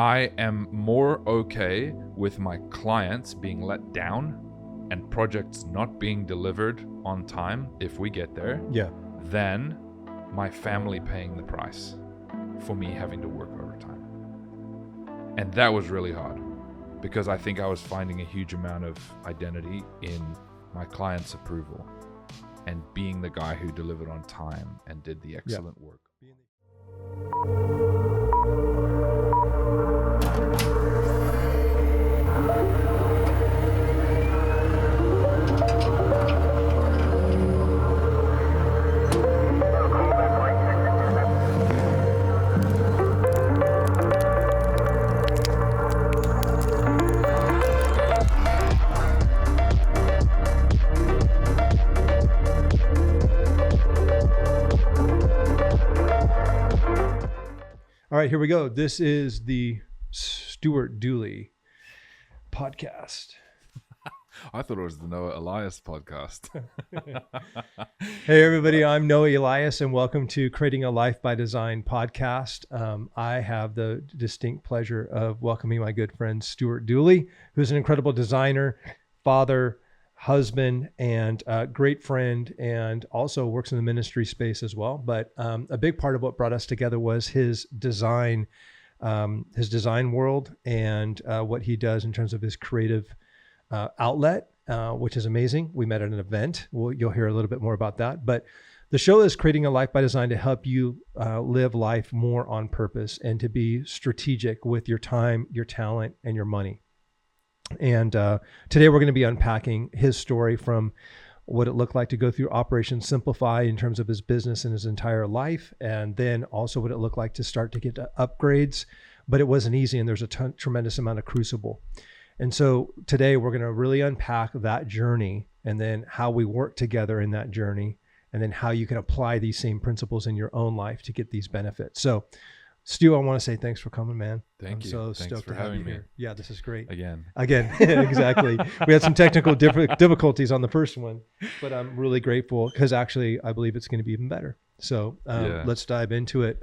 I am more okay with my clients being let down and projects not being delivered on time if we get there, than my family paying the price for me having to work overtime. And that was really hard because I think I was finding a huge amount of identity in my client's approval and being the guy who delivered on time and did the excellent work. All right, here we go. This is the Stuart Dooley podcast. I thought it was the Noah Elias podcast. Hey, everybody. I'm Noah Elias, and welcome to Creating a Life by Design podcast. I have the distinct pleasure of welcoming my good friend, Stuart Dooley, who's an incredible designer, father, husband, and great friend, and also works in the ministry space as well. But a big part of what brought us together was his design world and what he does in terms of his creative outlet, which is amazing. We met at an event. You'll hear a little bit more about that. But the show is Creating a Life by Design to help you live life more on purpose and to be strategic with your time, your talent, and your money. And today we're going to be unpacking his story from what it looked like to go through Operation Simplify in terms of his business and his entire life, and then also what it looked like to start to get to upgrades. But it wasn't easy, and there's a tremendous amount of crucible. And so today we're going to really unpack that journey, and then how we work together in that journey, and then how you can apply these same principles in your own life to get these benefits. So Stu, I want to say thanks for coming, man. Thank you. So thanks stoked for to have having you me here. Yeah, this is great. Again, exactly. We had some technical difficulties on the first one, but I'm really grateful because actually I believe it's going to be even better. So let's dive into it.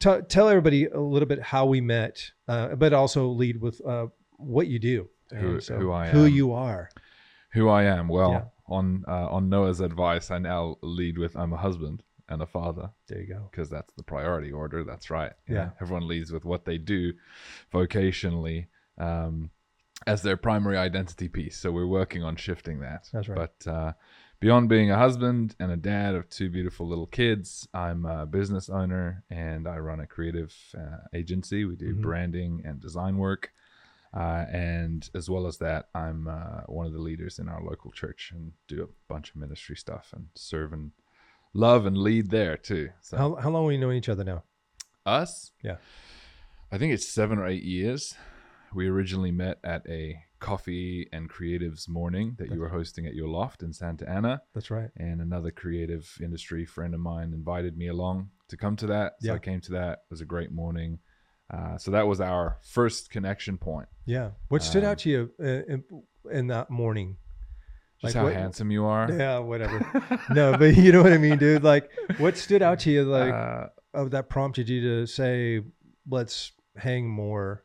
Tell everybody a little bit how we met, but also lead with what you do. Who I am. Who you are. Who I am. Well, on Noah's advice, I now lead with I'm a husband and a father. There you go. Because that's the priority order. That's right. Yeah. Everyone leads with what they do vocationally as their primary identity piece. So we're working on shifting that. That's right. But beyond being a husband and a dad of two beautiful little kids, I'm a business owner and I run a creative agency. We do branding and design work. And as well as that, I'm one of the leaders in our local church and do a bunch of ministry stuff and serve and love and lead there too. So How long have we known each other now? us? Yeah. I think it's 7 or 8 years. We originally met at a coffee and creatives morning that you were hosting at your loft in Santa Ana. That's right. And another creative industry friend of mine invited me along to come to that. So I came to that. It was a great morning. So that was our first connection point. Yeah. What stood out to you in that morning? Just how handsome you are. Yeah, whatever. No, but you know what I mean, dude? Like, what stood out to you, like, that prompted you to say, let's hang more?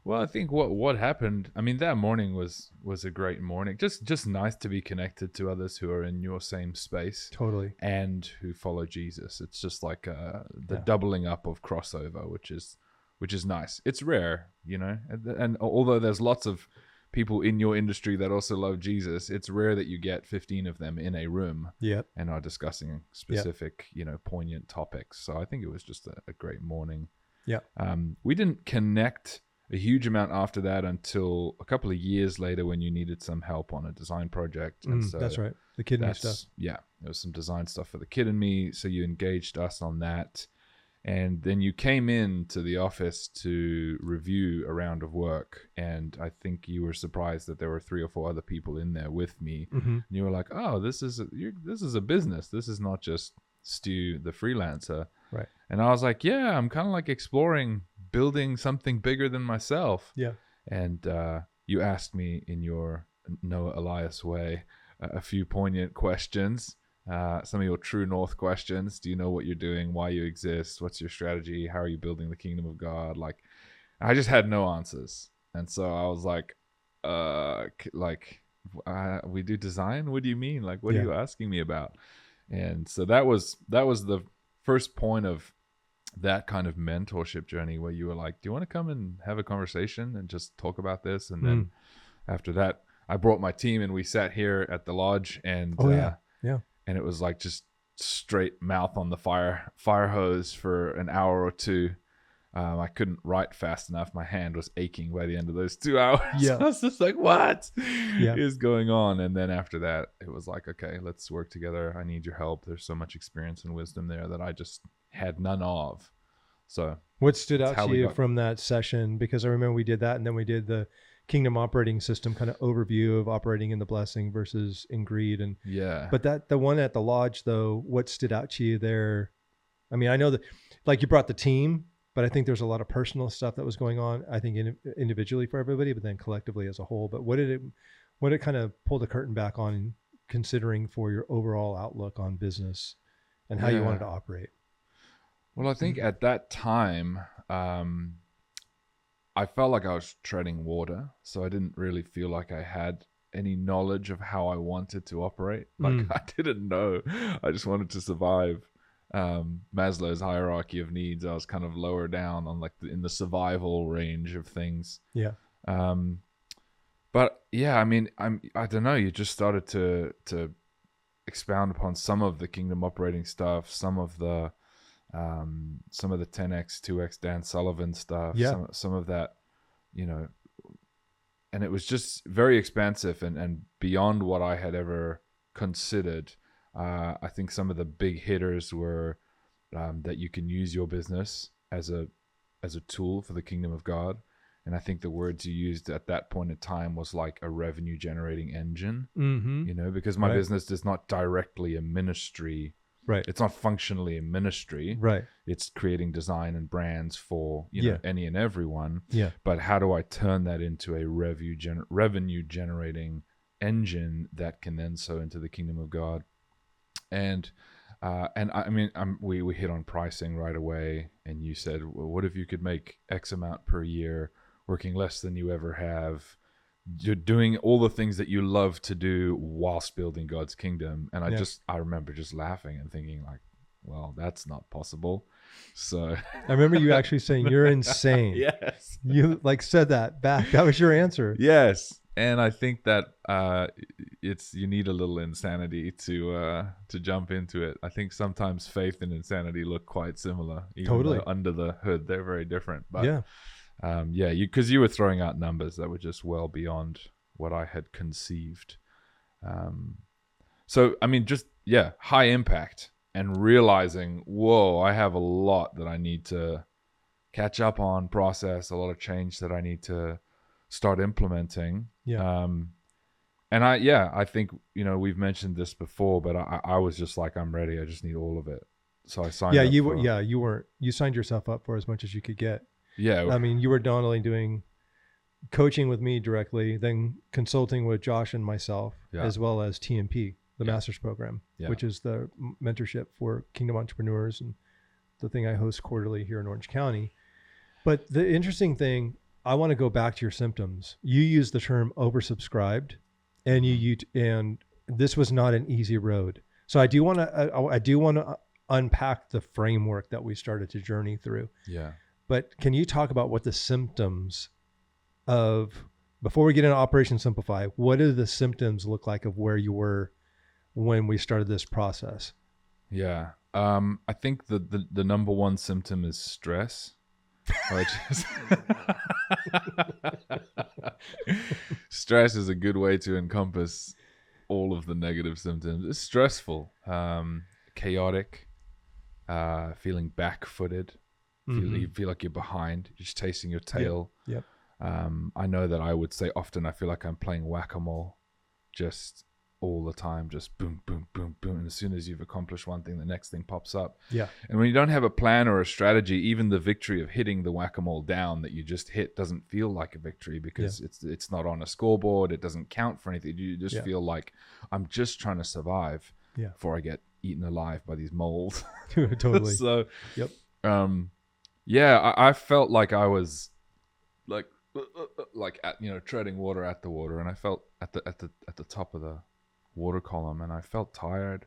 Well, I think what happened, I mean, that morning was a great morning. Just nice to be connected to others who are in your same space. Totally. And who follow Jesus. It's just like the doubling up of crossover, which is nice. It's rare, you know, and although there's lots of people in your industry that also love Jesus, it's rare that you get 15 of them in a room and are discussing specific, poignant topics. So I think it was just a great morning. Yeah. We didn't connect a huge amount after that until a couple of years later when you needed some help on a design project. And so that's right. The kid and me stuff. Yeah. There was some design stuff for the kid and me. So you engaged us on that. And then you came into the office to review a round of work. And I think you were surprised that there were 3 or 4 other people in there with me. And you were like, oh, this is a business. This is not just Stu, the freelancer. Right. And I was like, yeah, I'm kind of like exploring building something bigger than myself. Yeah. And you asked me in your Noah Elias way a few poignant questions. some of your true north questions. Do you know what you're doing? Why you exist? What's your strategy? How are you building the kingdom of God? Like, I just had no answers. And so I was like, we do design? What do you mean? Like, what are you asking me about? And so that was the first point of that kind of mentorship journey, where you were like, do you want to come and have a conversation and just talk about this? And then after that, I brought my team and we sat here at the lodge, and and it was like just straight mouth on the fire hose for an hour or two. I couldn't write fast enough. My hand was aching by the end of those 2 hours. I was just like, what is going on? And then after that, it was like, okay, let's work together. I need your help. There's so much experience and wisdom there that I just had none of. So what stood out to you from that session? Because I remember we did that, and then we did the kingdom operating system kind of overview of operating in the blessing versus in greed. And but the one at the lodge, though, what stood out to you there? I mean, I know that like you brought the team, but I think there's a lot of personal stuff that was going on, I think individually for everybody, but then collectively as a whole. But what did it kind of pull the curtain back on, considering for your overall outlook on business and how you wanted to operate? Well, I think at that time, I felt like I was treading water. So I didn't really feel like I had any knowledge of how I wanted to operate. Like I didn't know. I just wanted to survive. Maslow's hierarchy of needs, I was kind of lower down on like in the survival range of things. But yeah, I mean, I don't know, you just started to expound upon some of the kingdom operating stuff, some of the 10x 2x Dan Sullivan stuff, some of that, you know, and it was just very expansive and beyond what I had ever considered. I think some of the big hitters were that you can use your business as a tool for the kingdom of God. And I think the words you used at that point in time was like a revenue generating engine, you know, because my business is not directly a ministry. It's not functionally a ministry. It's creating design and brands for, you know, any and everyone. But how do I turn that into a revenue generating engine that can then sow into the kingdom of God? And I mean, we hit on pricing right away, and you said, well, what if you could make X amount per year, working less than you ever have, doing all the things that you love to do whilst building God's kingdom? And I remember just laughing and thinking like, well, that's not possible. So I remember you actually saying, you're insane. Yes. You like said that back. That was your answer. Yes. And I think that you need a little insanity to jump into it. I think sometimes faith and insanity look quite similar. Even though under the hood, they're very different. But because you were throwing out numbers that were just well beyond what I had conceived. So I mean, high impact and realizing, whoa, I have a lot that I need to catch up on, process, a lot of change that I need to start implementing. And I think, you know, we've mentioned this before, but I was just like, I'm ready. I just need all of it. So I signed up. You signed yourself up for as much as you could get. I mean, you were not only doing coaching with me directly, then consulting with Josh and myself, as well as TMP, the master's program, which is the mentorship for kingdom entrepreneurs, and the thing I host quarterly here in Orange County. But the interesting thing, I want to go back to your symptoms. You used the term oversubscribed, and this was not an easy road. So I do want to unpack the framework that we started to journey through. But can you talk about what the symptoms of, before we get into Operation Simplify, what do the symptoms look like of where you were when we started this process? I think the number one symptom is stress. Stress is a good way to encompass all of the negative symptoms. It's stressful, chaotic, feeling back-footed. You feel like you're behind. You're just chasing your tail. I know that I would say often I feel like I'm playing whack-a-mole, just all the time, just boom, boom, boom, boom. And as soon as you've accomplished one thing, the next thing pops up. And when you don't have a plan or a strategy, even the victory of hitting the whack-a-mole down that you just hit doesn't feel like a victory, because it's not on a scoreboard. It doesn't count for anything. You just feel like, I'm just trying to survive. before I get eaten alive by these moles. Totally. So, yep. I felt like I was like at, treading water at the water, and I felt at the top of the water column, and I felt tired.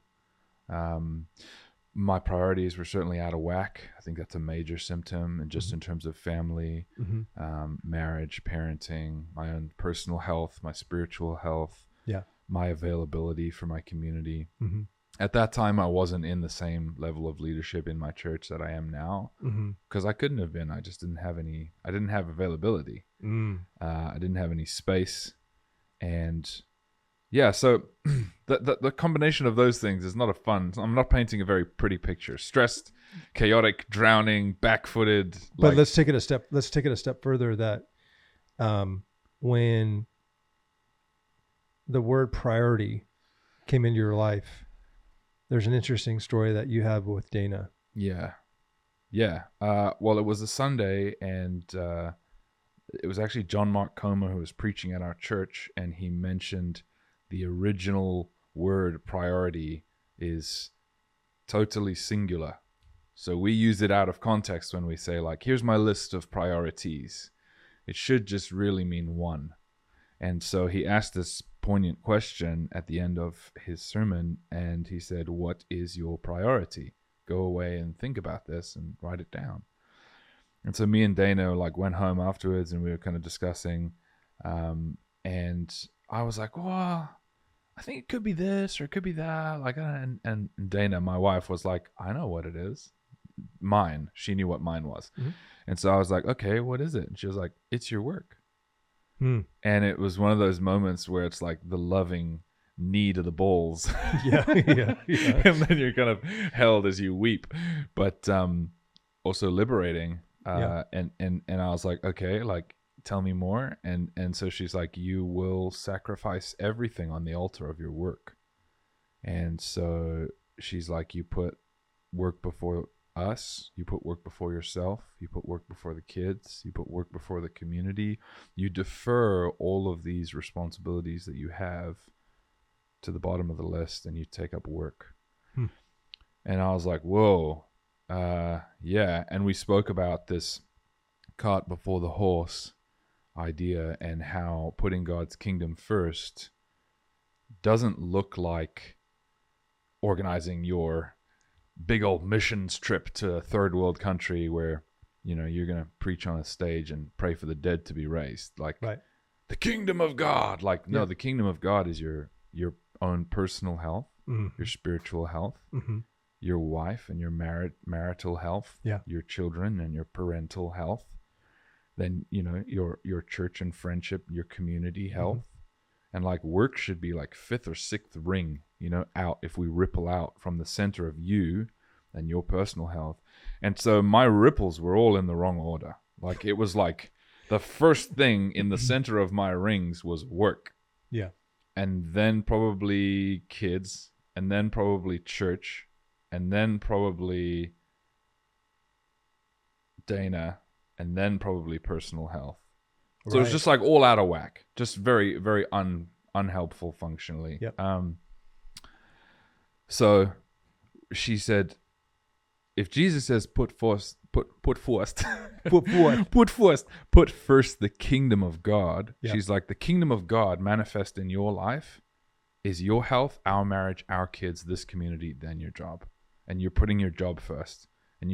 My priorities were certainly out of whack. I think that's a major symptom, and just in terms of family, marriage, parenting, my own personal health, my spiritual health, my availability for my community. At that time, I wasn't in the same level of leadership in my church that I am now, because I couldn't have been. I just didn't have any. I didn't have availability. I didn't have any space, and so the combination of those things is not a fun. I'm not painting a very pretty picture. Stressed, chaotic, drowning, back-footed. But let's take it a step. Let's take it a step further. That when the word priority came into your life, there's an interesting story that you have with Dana. Yeah. Well, it was a Sunday, and it was actually John Mark Comer who was preaching at our church, and he mentioned the original word priority is totally singular. So we use it out of context when we say, like, here's my list of priorities. It should just really mean one. And so he asked this poignant question at the end of his sermon, and he said, what is your priority? Go away and think about this and write it down. And so me and Dana went home afterwards, and we were kind of discussing, and I was like, well, I think it could be this or it could be that. And Dana, my wife, was like, I know what it is. Mine. She knew what mine was. And so I was like, okay, what is it? And she was like, it's your work. And it was one of those moments where it's like the loving need of the balls. Yeah. And then you're kind of held as you weep, but also liberating. And I was like, okay, tell me more. And so she's like, you will sacrifice everything on the altar of your work. And so she's like, you put work before us, you put work before yourself, you put work before the kids, you put work before the community, you defer all of these responsibilities that you have to the bottom of the list, and you take up work. And I was like, whoa, and we spoke about this cart before the horse idea, and how putting God's kingdom first doesn't look like organizing your big old missions trip to a third world country where you're going to preach on a stage and pray for the dead to be raised, the kingdom of God. No, the kingdom of God is your own personal health, your spiritual health, your wife and your marital health, your children and your parental health, then your church and friendship, your community health. And work should be fifth or sixth ring, out, if we ripple out from the center of you and your personal health. And so my ripples were all in the wrong order. It was the first thing in the center of my rings was work. Yeah. And then probably kids, and then probably church, and then probably Dana, and then probably personal health. So it was just all out of whack, just very, very unhelpful functionally. Yep. So she said, if Jesus says put first the kingdom of God, she's like, the kingdom of God manifest in your life is your health, our marriage, our kids, this community, then your job. And you're putting your job first. And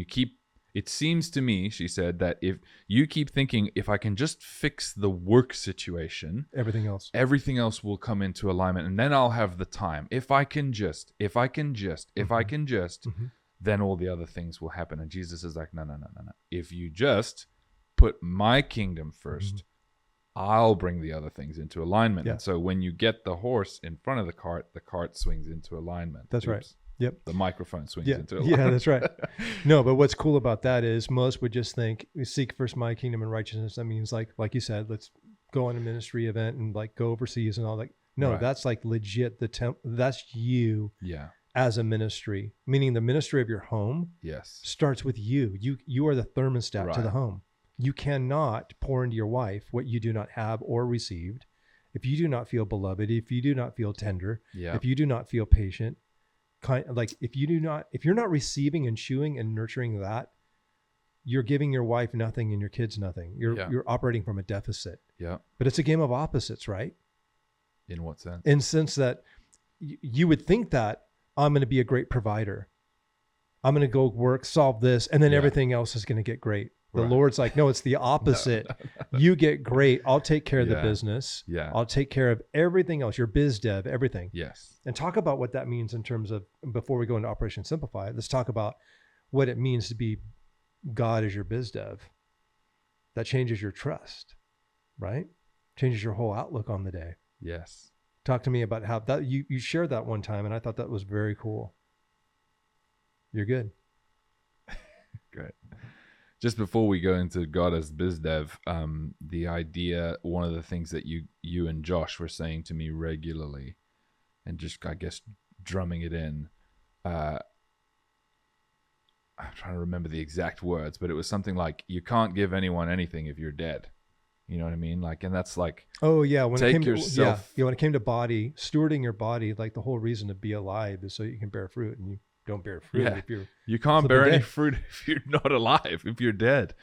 it seems to me, she said, that if you keep thinking, if I can just fix the work situation, everything else will come into alignment, and then I'll have the time. If I can just, then all the other things will happen. And Jesus is like, no. If you just put my kingdom first, I'll bring the other things into alignment. And so when you get the horse in front of the cart swings into alignment. That's right. Yep. The microphone swings into alignment. Yeah, that's right. No, but what's cool about that is most would just think, seek first my kingdom and righteousness. That means like you said, let's go on a ministry event and go overseas and all that. No, that's legit. That's you. Yeah. As a ministry, meaning the ministry of your home. Yes. Starts with you. You are the thermostat to the home. You cannot pour into your wife what you do not have or received. If you do not feel beloved, if you do not feel tender, if you do not feel patient, if you're not receiving and chewing and nurturing that, you're giving your wife nothing and your kids nothing. You're operating from a deficit. Yeah. But it's a game of opposites, right? In what sense? In the sense that you would think that I'm going to be a great provider. I'm going to go work, solve this, and then everything else is going to get great. The Lord's like, no, it's the opposite. No. You get great. I'll take care of the business. Yeah. I'll take care of everything else, your biz dev, everything. Yes. And talk about what that means in terms of, before we go into Operation Simplify, let's talk about what it means to be God as your biz dev. That changes your trust, right? Changes your whole outlook on the day. Yes. Talk to me about how that you shared that one time, and I thought that was very cool. You're good. Great. Just before we go into God as biz dev, the idea, one of the things that you and Josh were saying to me regularly, and just, I guess, drumming it in, I'm trying to remember the exact words, but it was something like, you can't give anyone anything if you're dead. You know what I mean? Like, and that's like, oh yeah, when take it came yourself. when it came to body, stewarding your body, like the whole reason to be alive is so you can bear fruit, and you don't bear fruit if you can't bear any fruit if you're not alive, if you're dead.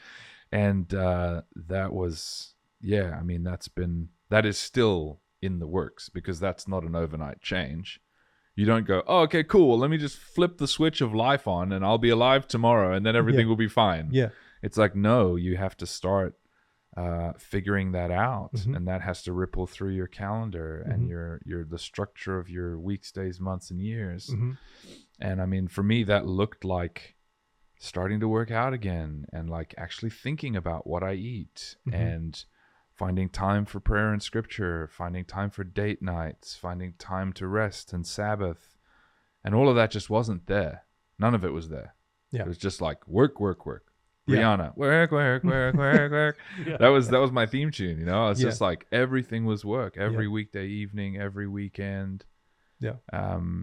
And that was, I mean, that is still in the works, because that's not an overnight change. You don't go, oh, okay, cool. Well, let me just flip the switch of life on and I'll be alive tomorrow and then everything will be fine. Yeah. It's like, no, you have to start figuring that out. Mm-hmm. And that has to ripple through your calendar and the structure of your weeks, days, months, and years. Mm-hmm. And I mean, for me, that looked like starting to work out again, and like actually thinking about what I eat, and finding time for prayer and scripture, finding time for date nights, finding time to rest and Sabbath. And all of that just wasn't there. None of it was there. Yeah. It was just like work. Rihanna, work. Yeah. That was my theme tune, you know? It's just like everything was work, every weekday evening, every weekend. Yeah. There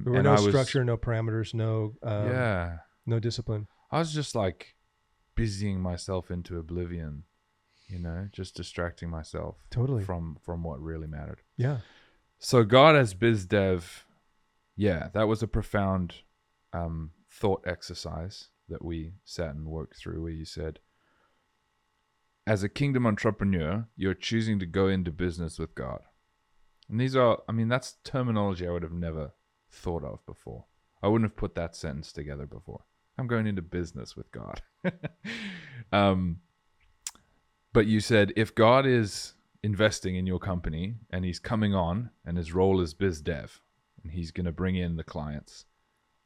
were no structure, no parameters, no discipline. I was just like busying myself into oblivion, you know, just distracting myself from what really mattered. Yeah. So God as biz dev, that was a profound thought exercise that we sat and worked through, where you said, as a kingdom entrepreneur, you're choosing to go into business with God. And these are, I mean, that's terminology I would have never thought of before. I wouldn't have put that sentence together before. I'm going into business with God. But you said, if God is investing in your company and he's coming on and his role is biz dev and he's going to bring in the clients,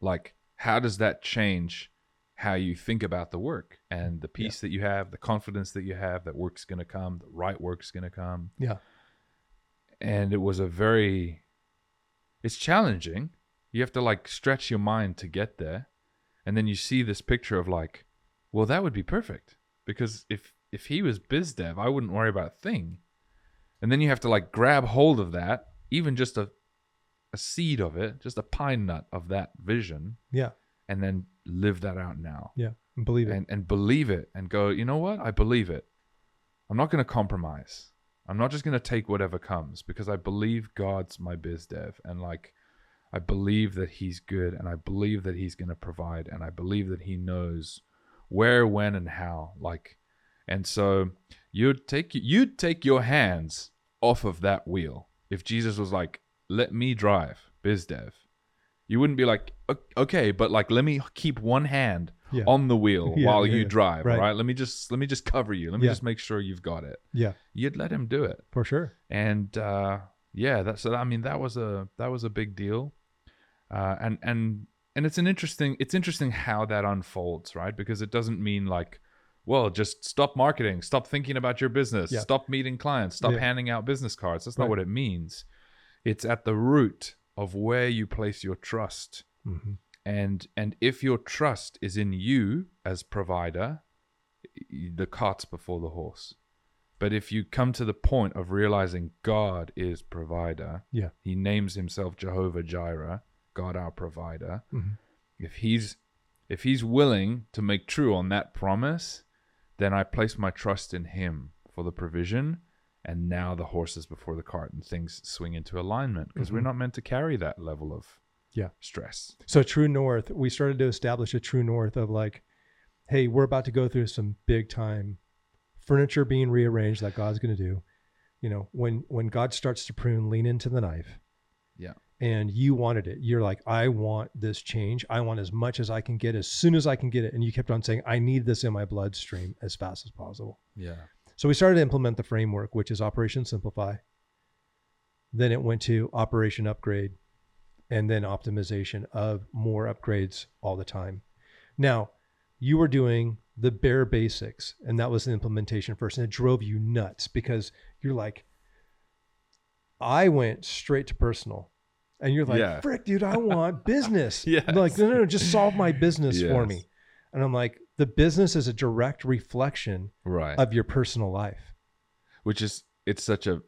like, how does that change how you think about the work and the peace that you have, the confidence that you have that work's going to come, the right work's going to come? Yeah. And it was it's challenging. You have to like stretch your mind to get there. And then you see this picture of like, well, that would be perfect, because if he was biz dev, I wouldn't worry about a thing. And then you have to like grab hold of that, even just a seed of it, just a pine nut of that vision. Yeah. And then live that out now. Yeah. And believe it. And believe it and go, you know what? I believe it. I'm not going to compromise. I'm not just going to take whatever comes, because I believe God's my biz dev, and like, I believe that he's good, and I believe that he's going to provide, and I believe that he knows where, when, and how. Like, and so you'd take your hands off of that wheel. If Jesus was like, let me drive biz dev, you wouldn't be like, okay, but like, let me keep one hand on the wheel while you drive. Right. All right. Let me just cover you. Let me just make sure you've got it. Yeah. You'd let him do it for sure. And, that was a big deal. And it's interesting how that unfolds, right? Because it doesn't mean like, well, just stop marketing, stop thinking about your business, stop meeting clients, stop handing out business cards. That's not what it means. It's at the root of where you place your trust. Mm-hmm. And if your trust is in you as provider, the cart's before the horse. But if you come to the point of realizing God is provider, he names himself Jehovah Jireh, God our provider. Mm-hmm. If he's willing to make true on that promise, then I place my trust in him for the provision. And now the horse is before the cart and things swing into alignment, because we're not meant to carry that level of stress. So true north, we started to establish a true north of like, hey, we're about to go through some big time furniture being rearranged that God's going to do. You know, when God starts to prune, lean into the knife. Yeah. And you wanted it. You're like, I want this change. I want as much as I can get as soon as I can get it. And you kept on saying, I need this in my bloodstream as fast as possible. Yeah. So we started to implement the framework, which is Operation Simplify. Then it went to Operation Upgrade, and then optimization of more upgrades all the time. Now, you were doing the bare basics, and that was the implementation first. And it drove you nuts because you're like, I went straight to personal. And you're like, frick, dude, I want business. Yes. I'm like, no, just solve my business for me. And I'm like, the business is a direct reflection of your personal life. Which is, it's such a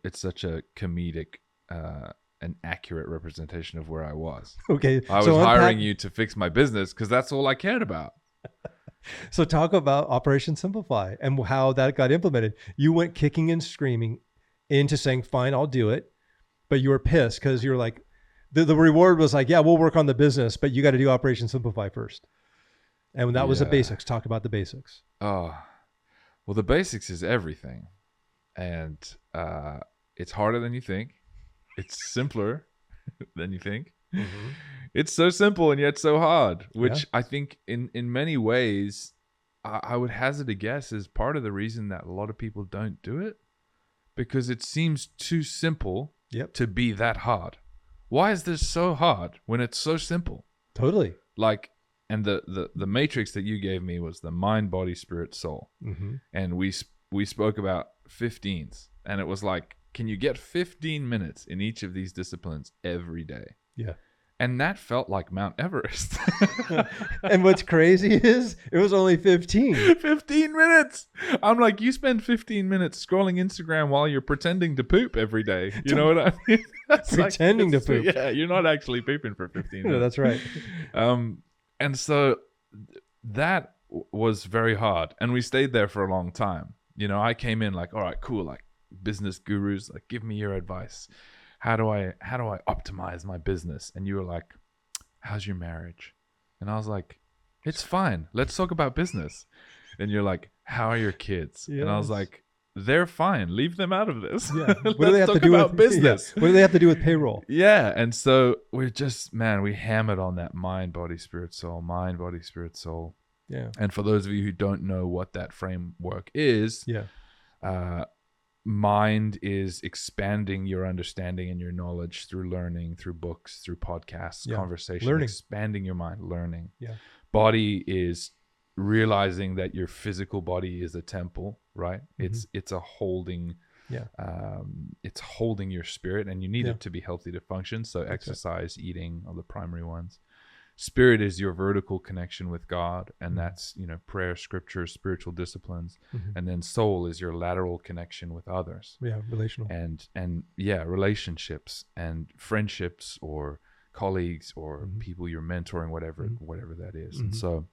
comedic, an accurate representation of where I was. Okay. I was hiring you to fix my business because that's all I cared about. So talk about Operation Simplify and how that got implemented. You went kicking and screaming into saying, fine, I'll do it. But you were pissed because you're like, the reward was like, yeah, we'll work on the business, but you got to do Operation Simplify first. And that was the basics. Talk about the basics. Oh, well, the basics is everything. And it's harder than you think. It's simpler than you think. Mm-hmm. It's so simple and yet so hard, which I think in many ways, I would hazard a guess is part of the reason that a lot of people don't do it, because it seems too simple to be that hard. Why is this so hard when it's so simple? Totally. Like, and the matrix that you gave me was the mind, body, spirit, soul. Mm-hmm. And we spoke about 15s, and it was like, can you get 15 minutes in each of these disciplines every day? Yeah. And that felt like Mount Everest. And what's crazy is it was only 15. 15 minutes. I'm like, you spend 15 minutes scrolling Instagram while you're pretending to poop every day. You know what I mean? Pretending to poop. Yeah, you're not actually pooping for 15 minutes. No, that's right. And so that was very hard. And we stayed there for a long time. You know, I came in like, all right, cool. Like business gurus, like give me your advice. How do I optimize my business? And you were like, how's your marriage? And I was like, it's fine. Let's talk about business. And you're like, how are your kids? Yes. And I was like, they're fine. Leave them out of this. Yeah. What do they have to do with business? Yeah. What do they have to do with payroll? Yeah. And so we're just, we hammered on that mind, body, spirit, soul, mind, body, spirit, soul. Yeah. And for those of you who don't know what that framework is, mind is expanding your understanding and your knowledge through learning, through books, through podcasts, conversation, learning. Expanding your mind, learning. Yeah. Body is realizing that your physical body is a temple, right? Mm-hmm. It's a holding, it's holding your spirit, and you need it to be healthy to function. So exercise, eating are the primary ones. Spirit is your vertical connection with God, and that's, prayer, scripture, spiritual disciplines. Mm-hmm. And then soul is your lateral connection with others. Yeah, relational. And relationships and friendships or colleagues or people you're mentoring, whatever that is. Mm-hmm. And so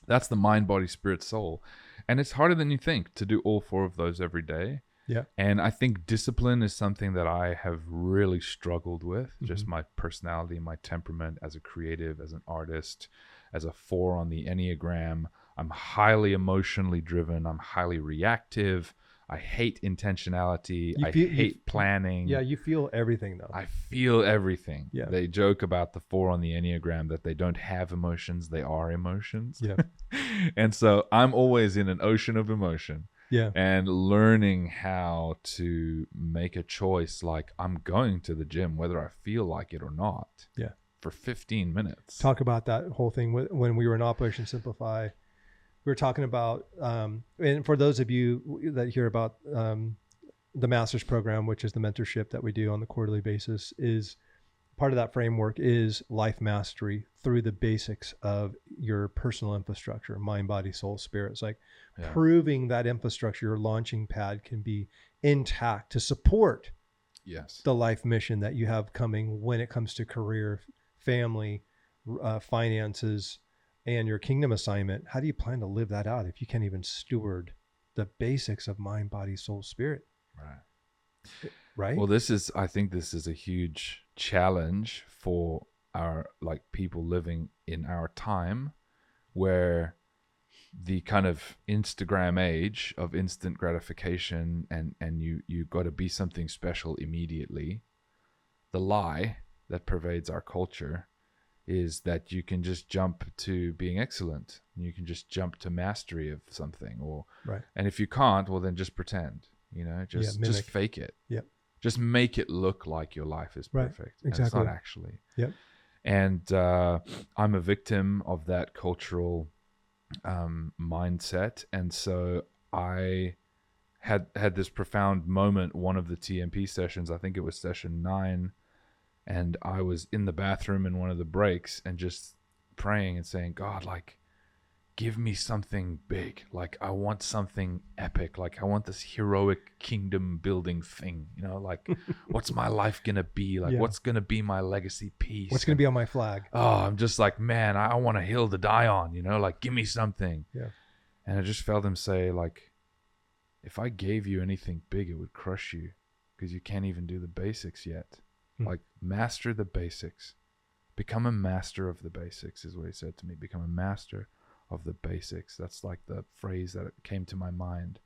that's the mind, body, spirit, soul. And it's harder than you think to do all four of those every day. Yeah. And I think discipline is something that I have really struggled with, just my personality, my temperament as a creative, as an artist, as a 4 on the Enneagram. I'm highly emotionally driven. I'm highly reactive. I hate intentionality. I hate planning. Yeah, you feel everything though. I feel everything. Yeah. They joke about the 4 on the Enneagram that they don't have emotions. They are emotions. Yeah. And so I'm always in an ocean of emotion. Yeah. And learning how to make a choice, like I'm going to the gym, whether I feel like it or not. Yeah. For 15 minutes. Talk about that whole thing when we were in Operation Simplify. We were talking about, and for those of you that hear about the master's program, which is the mentorship that we do on the quarterly basis, is part of that framework is life mastery through the basics of your personal infrastructure, mind, body, soul, spirit. It's like proving that infrastructure, your launching pad can be intact to support the life mission that you have coming when it comes to career, family, finances, and your kingdom assignment. How do you plan to live that out if you can't even steward the basics of mind, body, soul, spirit? Right. Right. Well, I think this is a huge challenge for our like people living in our time, where the kind of Instagram age of instant gratification and you got to be something special immediately. The lie that pervades our culture is that you can just jump to being excellent. You can just jump to mastery of something, and if you can't, well then just pretend, just fake it. Yep. Just make it look like your life is perfect. Right. Exactly. And it's not actually. Yep. And I'm a victim of that cultural mindset, and so I had this profound moment. One of the TMP sessions, I think it was session 9, and I was in the bathroom in one of the breaks and just praying and saying, God, like, give me something big. Like, I want something epic. Like, I want this heroic kingdom building thing, like what's my life going to be? Like, what's going to be my legacy piece? What's going to be on my flag? Oh, I'm just like, man, I want a hill to die on, like, give me something. Yeah. And I just felt him say, like, if I gave you anything big, it would crush you because you can't even do the basics yet. Like, master the basics. Become a master of the basics is what he said to me. Become a master of the basics. That's like the phrase that came to my mind.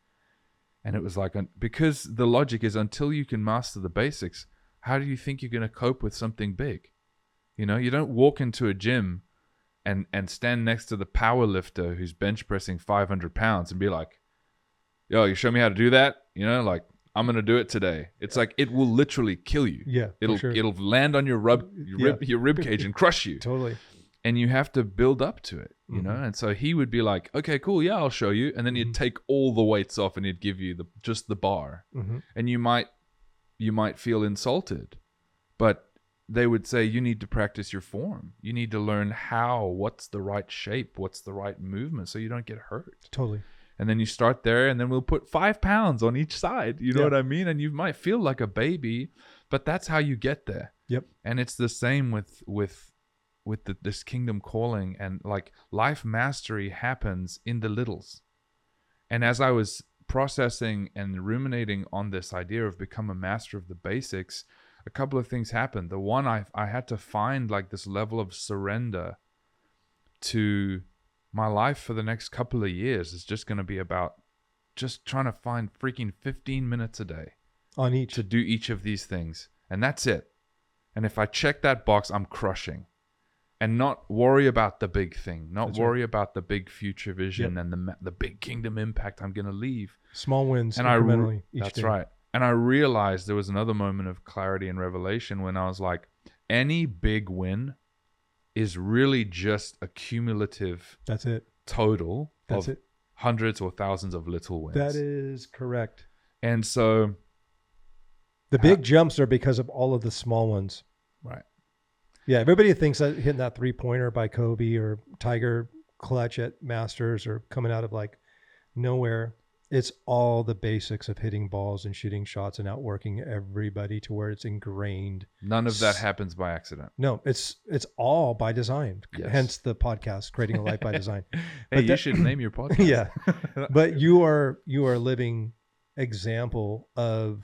And it was like, because the logic is, until you can master the basics, how do you think you're going to cope with something big? You don't walk into a gym and stand next to the power lifter who's bench pressing 500 pounds and be like, yo, you show me how to do that? Like, I'm going to do it today. It's like, it will literally kill you. Yeah. It'll land on your rib cage and crush you. Totally. And you have to build up to it, And so he would be like, okay, cool. Yeah, I'll show you. And then he'd take all the weights off and he'd give you just the bar. And you might feel insulted, but they would say, you need to practice your form. You need to learn what's the right shape, what's the right movement, so you don't get hurt. Totally. And then you start there, and then we'll put 5 pounds on each side. You know what I mean? And you might feel like a baby, but that's how you get there. Yep. And it's the same with this kingdom calling, and like, life mastery happens in the littles. And as I was processing and ruminating on this idea of become a master of the basics, a couple of things happened. The one, I had to find like this level of surrender to my life for the next couple of years is just going to be about just trying to find freaking 15 minutes a day on each to do each of these things. And that's it. And if I check that box, I'm crushing. And not worry about the big thing, not worry about the big future vision and the big kingdom impact I'm going to leave. Small wins incrementally each That's day. right. And I realized there was another moment of clarity and revelation when I was like, any big win is really just a cumulative total of hundreds or thousands of little wins. That is correct. And so the big jumps are because of all of the small ones. Right. Yeah, everybody thinks that hitting that 3-pointer by Kobe or Tiger clutch at Masters or coming out of like nowhere. It's all the basics of hitting balls and shooting shots and outworking everybody to where it's ingrained. None of that happens by accident. No, it's all by design. Yes. Hence the podcast, Creating a Life by Design. Hey, you should name your podcast. Yeah. But you are living example of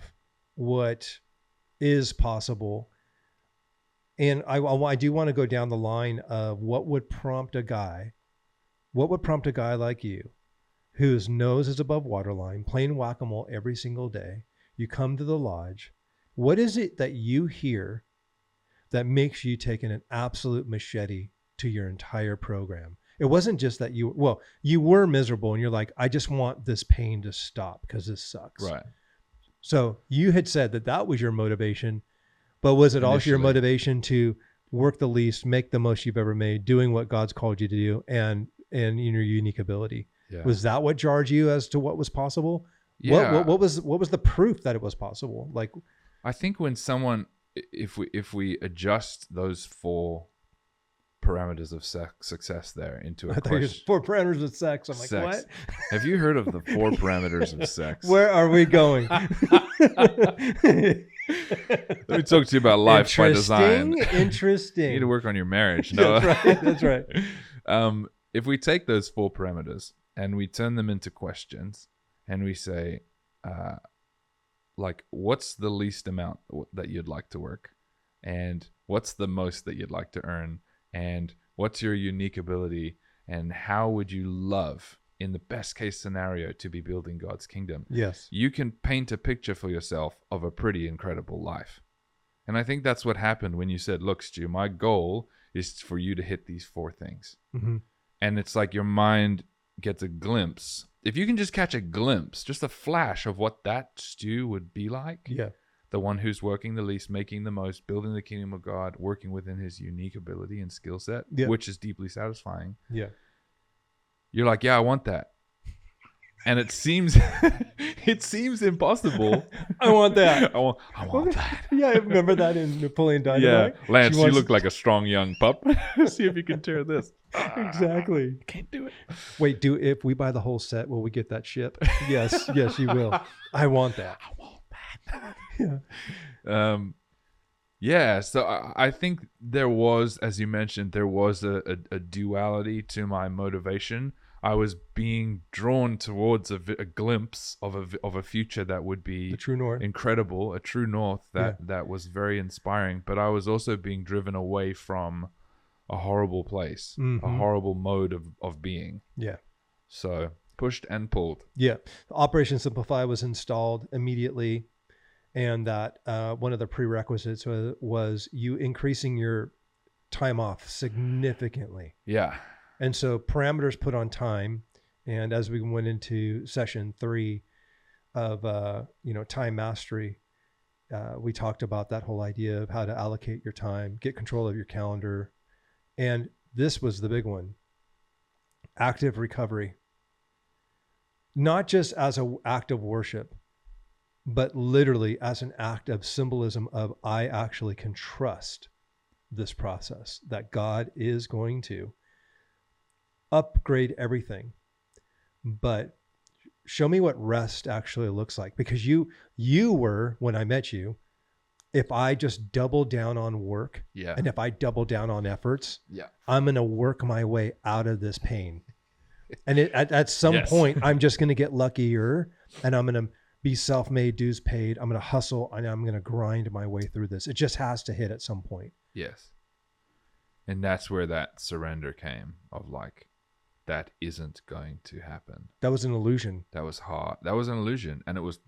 what is possible. And I do want to go down the line of what would prompt a guy like you, whose nose is above waterline, playing whack-a-mole every single day. You come to the lodge. What is it that you hear that makes you take an absolute machete to your entire program? It wasn't just that you were miserable and you're like, I just want this pain to stop because this sucks. Right. So you had said that was your motivation, but was it also your motivation to work the least, make the most you've ever made, doing what God's called you to do and in your unique ability? Yeah. Was that what jarred you as to what was possible? Yeah. What was the proof that it was possible? Like, I think when someone, if we adjust those 4 parameters of success there into a question. 4 parameters of sex. I'm like, what? Have you heard of the 4 parameters of sex? Where are we going? Let me talk to you about life by design. Interesting. You need to work on your marriage. No. That's right. If we take those 4 parameters and we turn them into questions and we say, like, what's the least amount that you'd like to work? and what's the most that you'd like to earn, and what's your unique ability, and how would you love, in the best case scenario, to be building God's kingdom. Yes. You can paint a picture for yourself of a pretty incredible life. And I think that's what happened when you said, look, Stu, my goal is for you to hit these 4 things. Mm-hmm. And it's like your mind gets a glimpse. If you can just catch a glimpse, just a flash of what that Stu would be like. Yeah. The one who's working the least, making the most, building the kingdom of God, working within his unique ability and skill set, which is deeply satisfying. Yeah. You're like, yeah, I want that. And it seems impossible. I want that. I want that. Yeah, I remember that in Napoleon Dynamite. Yeah, Lance, you look like a strong young pup. See if you can tear this. Exactly. Can't do it. Wait, if we buy the whole set, will we get that ship? Yes, you will. I want that. I want that. Yeah. So I think there was, as you mentioned, there was a duality to my motivation. I was being drawn towards a glimpse of a future that would be the true north, incredible, a true north that was very inspiring. But I was also being driven away from a horrible place, a horrible mode of being. Yeah. So pushed and pulled. Yeah. Operation Simplify was installed immediately. And that one of the prerequisites was you increasing your time off significantly. Yeah. And so parameters put on time. And as we went into session 3 of, time mastery, we talked about that whole idea of how to allocate your time, get control of your calendar. And this was the big one, active recovery, not just as an act of worship, but literally as an act of symbolism of I actually can trust this process, that God is going to upgrade everything. But show me what rest actually looks like. Because you were, when I met you, if I just double down on work, and if I double down on efforts, I'm going to work my way out of this pain. And at some point, I'm just going to get luckier, and I'm going to be self-made, dues paid. I'm going to hustle, and I'm going to grind my way through this. It just has to hit at some point. Yes. And that's where that surrender came of like, that isn't going to happen. That was an illusion. That was hard. That was an illusion. And it was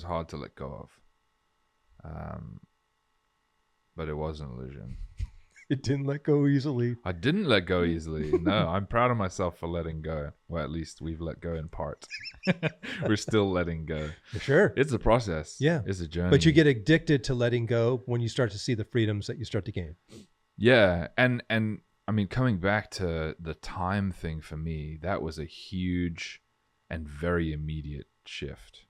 hard to let go of. But it was an illusion. It didn't let go easily. I didn't let go easily. No, I'm proud of myself for letting go. Well, at least we've let go in part. We're still letting go. For sure. It's a process. Yeah. It's a journey. But you get addicted to letting go when you start to see the freedoms that you start to gain. Yeah. And I mean, coming back to the time thing for me, that was a huge and very immediate shift.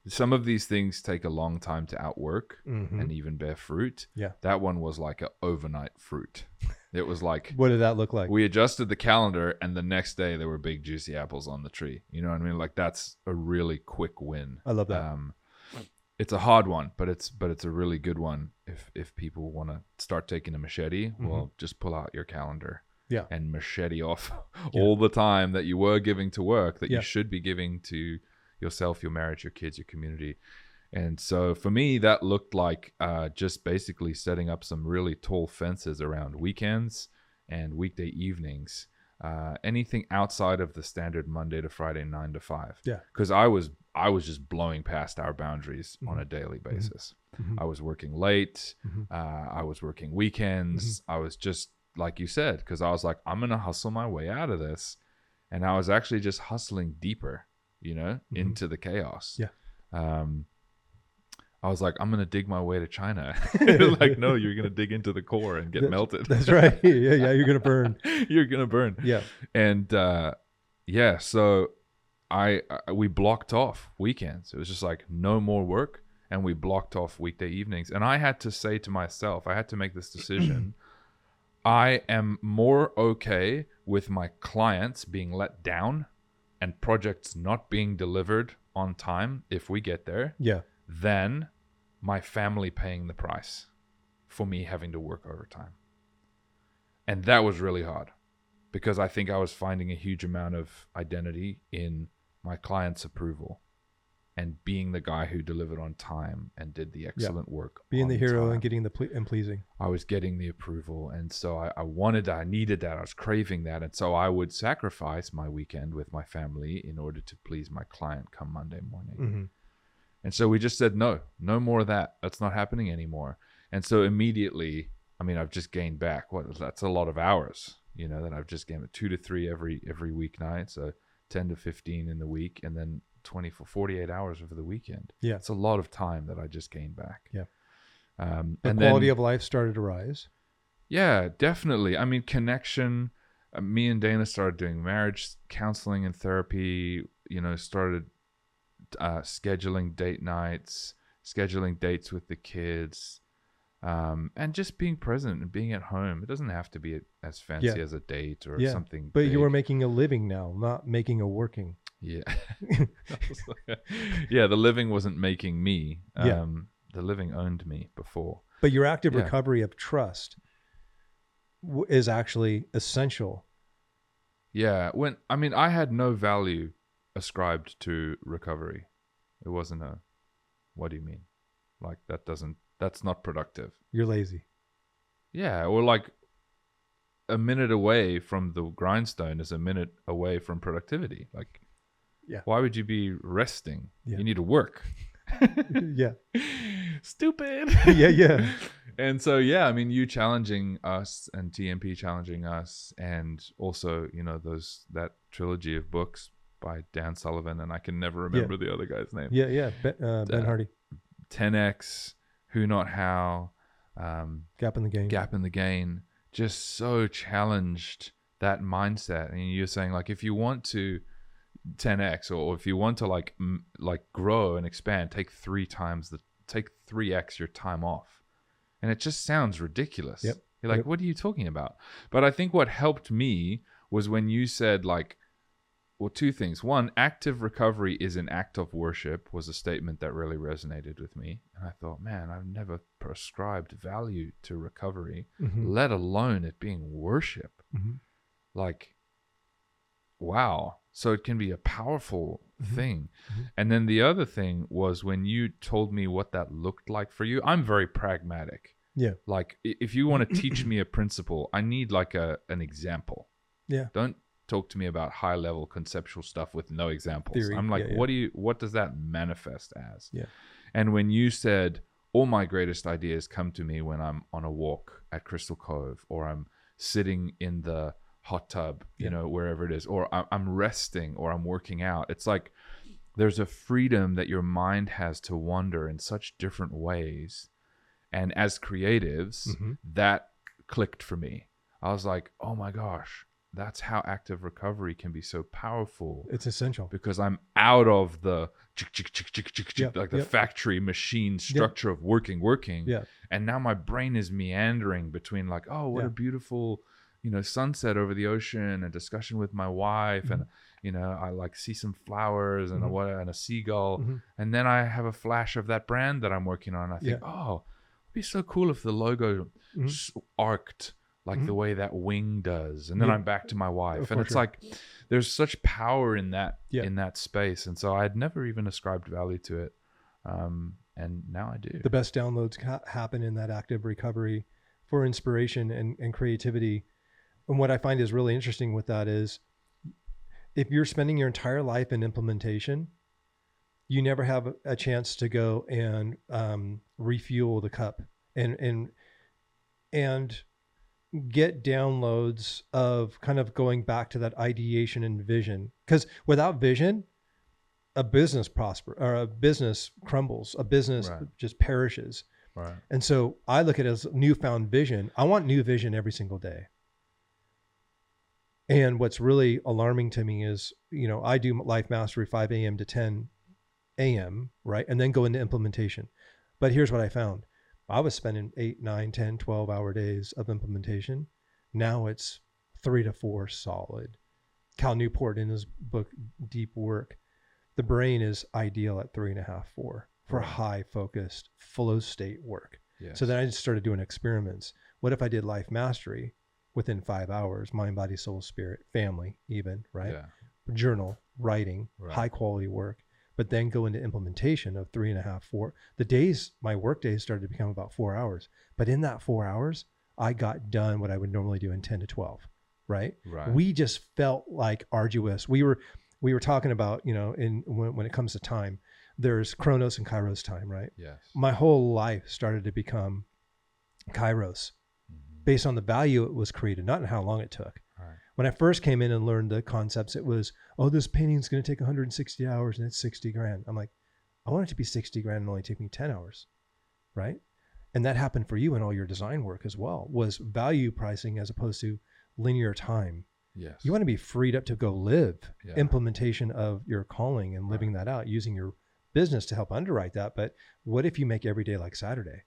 Some of these things take a long time to outwork and even bear fruit. Yeah. That one was like an overnight fruit. It was like... What did that look like? We adjusted the calendar and the next day there were big juicy apples on the tree. You know what I mean? Like that's a really quick win. I love that. It's a hard one, but it's a really good one. If people want to start taking a machete, well, just pull out your calendar and machete off all the time that you were giving to work that you should be giving to yourself, your marriage, your kids, your community. And so for me, that looked like just basically setting up some really tall fences around weekends and weekday evenings. Anything outside of the standard Monday to Friday 9 to 5. Yeah. Because I was just blowing past our boundaries on a daily basis. I was working late. I was working weekends. I was just, like you said, because I was like, I'm going to hustle my way out of this. And I was actually just hustling deeper, into the chaos. Yeah. I was like, I'm going to dig my way to China. Like, no, you're going to dig into the core and get melted. That's right. Yeah, you're going to burn. You're going to burn. Yeah. And so we blocked off weekends. It was just like no more work. And we blocked off weekday evenings. And I had to say to myself, I had to make this decision. I am more okay with my clients being let down and projects not being delivered on time if we get there. Yeah. Than my family paying the price for me having to work overtime. And that was really hard because I think I was finding a huge amount of identity in my client's approval and being the guy who delivered on time and did the excellent work. Being the hero time. and getting and pleasing. I was getting the approval. And so I wanted that. I needed that. I was craving that. And so I would sacrifice my weekend with my family in order to please my client come Monday morning. Mm-hmm. And so we just said, no more of that. That's not happening anymore. And so immediately, I mean, I've just gained back. That's a lot of hours, that I've just gained 2 to 3 every weeknight. So 10 to 15 in the week, and then 48 hours over the weekend. Yeah. It's a lot of time that I just gained back. Yeah. The quality of life started to rise. Yeah, definitely. I mean, connection. Me and Dana started doing marriage counseling and therapy, started scheduling date nights, scheduling dates with the kids, and just being present and being at home. It doesn't have to be as fancy as a date or something but big. You were making a living now, not making a working. Yeah. Yeah, the living wasn't making me. The living owned me before. But your active recovery of trust is actually essential. Yeah. I had no value ascribed to recovery. It wasn't what do you mean? Like that's not productive. You're lazy. Yeah. Or like a minute away from the grindstone is a minute away from productivity. Like, why would you be resting? Yeah. You need to work. Yeah. Stupid. Yeah. And so, you challenging us and TMP challenging us, and also, that trilogy of books by Dan Sullivan, and I can never remember the other guy's name. Yeah. Ben Hardy. 10X, Who Not How, Gap in the Gain. Just so challenged that mindset. And you're saying, like, if you want to 10x, or if you want to like grow and expand, take 3x your time off. And it just sounds ridiculous. Yep. You're like, what are you talking about? But I think what helped me was when you said, like, well, 2 things. One, active recovery is an act of worship was a statement that really resonated with me. And I thought, man, I've never prescribed value to recovery, let alone it being worship. Like, wow. So it can be a powerful thing. And then the other thing was when you told me what that looked like for you. I'm very pragmatic. Yeah. Like, if you want to teach me a principle, I need like an example. Yeah. Don't talk to me about high level conceptual stuff with no examples. Theory. I'm like, what does that manifest as? Yeah. And when you said, all my greatest ideas come to me when I'm on a walk at Crystal Cove, or I'm sitting in the hot tub, wherever it is, or I'm resting, or I'm working out. It's like there's a freedom that your mind has to wander in such different ways. And as creatives, that clicked for me. I was like, oh my gosh, that's how active recovery can be so powerful. It's essential. Because I'm out of the the factory machine structure of working. Yeah. And now my brain is meandering between like, oh, what a beautiful, sunset over the ocean, and discussion with my wife, and I like see some flowers and and a seagull, and then I have a flash of that brand that I'm working on. I think, oh, it'd be so cool if the logo arced like the way that wing does, and then I'm back to my wife, and it's like there's such power in that in that space, and so I had never even ascribed value to it, and now I do. The best downloads happen in that active recovery for inspiration and creativity. And what I find is really interesting with that is, if you're spending your entire life in implementation, you never have a chance to go and refuel the cup and get downloads of kind of going back to that ideation and vision. Because without vision, a business crumbles, a business just perishes. Right. And so I look at it as newfound vision. I want new vision every single day. And what's really alarming to me is, I do Life Mastery 5 a.m. to 10 a.m., right? And then go into implementation. But here's what I found. I was spending 8, 9, 10, 12 hour days of implementation. Now it's 3 to 4 solid. Cal Newport, in his book, Deep Work, the brain is ideal at 3.5, 4 for high focused flow state work. Yes. So then I just started doing experiments. What if I did Life Mastery within 5 hours, mind, body, soul, spirit, family, even, right? Yeah. Journal, writing, high quality work. but then go into implementation of 3.5, 4. The days, my work days started to become about 4 hours. But in that 4 hours, I got done what I would normally do in 10 to 12, right? We just felt like arduous. We were talking about, when it comes to time, there's Chronos and Kairos time, right? Yes. My whole life started to become Kairos based on the value it was created, not in how long it took. Right. When I first came in and learned the concepts, it was, this painting is going to take 160 hours and it's 60 grand. I'm like, I want it to be 60 grand and only take me 10 hours, right? And that happened for you in all your design work as well, was value pricing as opposed to linear time. Yes. You want to be freed up to go live implementation of your calling and living that out, using your business to help underwrite that. But what if you make every day like Saturday,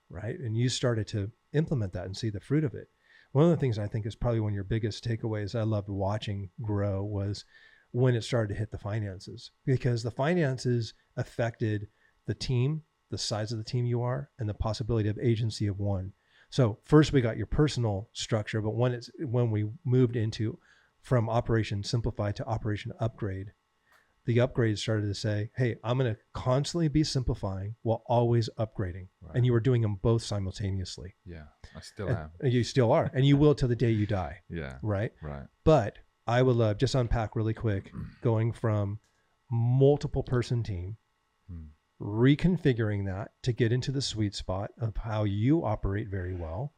right? And you started to implement that and see the fruit of it. One of the things I think is probably one of your biggest takeaways I loved watching grow was when it started to hit the finances, because the finances affected the team, the size of the team you are, and the possibility of agency of one. So first we got your personal structure, but when we moved into from Operation Simplify to Operation Upgrade, the upgrade started to say, hey, I'm going to constantly be simplifying while always upgrading. Right. And you were doing them both simultaneously. Yeah, I still am. You still are. And you will till the day you die. Yeah. Right? Right. But I would love, just unpack really quick, going from multiple person team, reconfiguring that to get into the sweet spot of how you operate very well.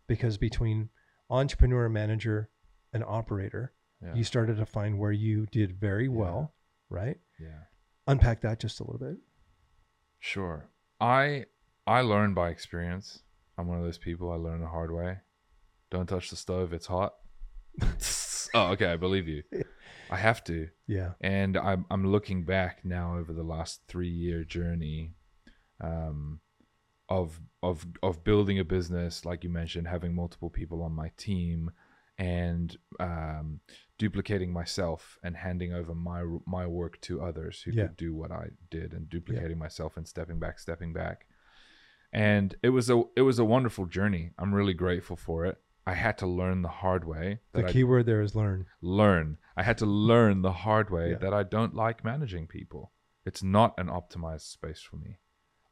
Because between entrepreneur, manager, and operator, you started to find where you did very well. Right? Yeah. Unpack that just a little bit. Sure. I learned by experience. I'm one of those people, I learn the hard way. Don't touch the stove, it's hot. Oh, okay, I believe you. I have to. Yeah. And I'm looking back now over the last 3-year journey of building a business, like you mentioned, having multiple people on my team, and duplicating myself and handing over my work to others who could do what I did, and duplicating myself and stepping back. And it was a wonderful journey. I'm really grateful for it. I had to learn the hard way. The key word there is learn. Learn. I had to learn the hard way that I don't like managing people. It's not an optimized space for me.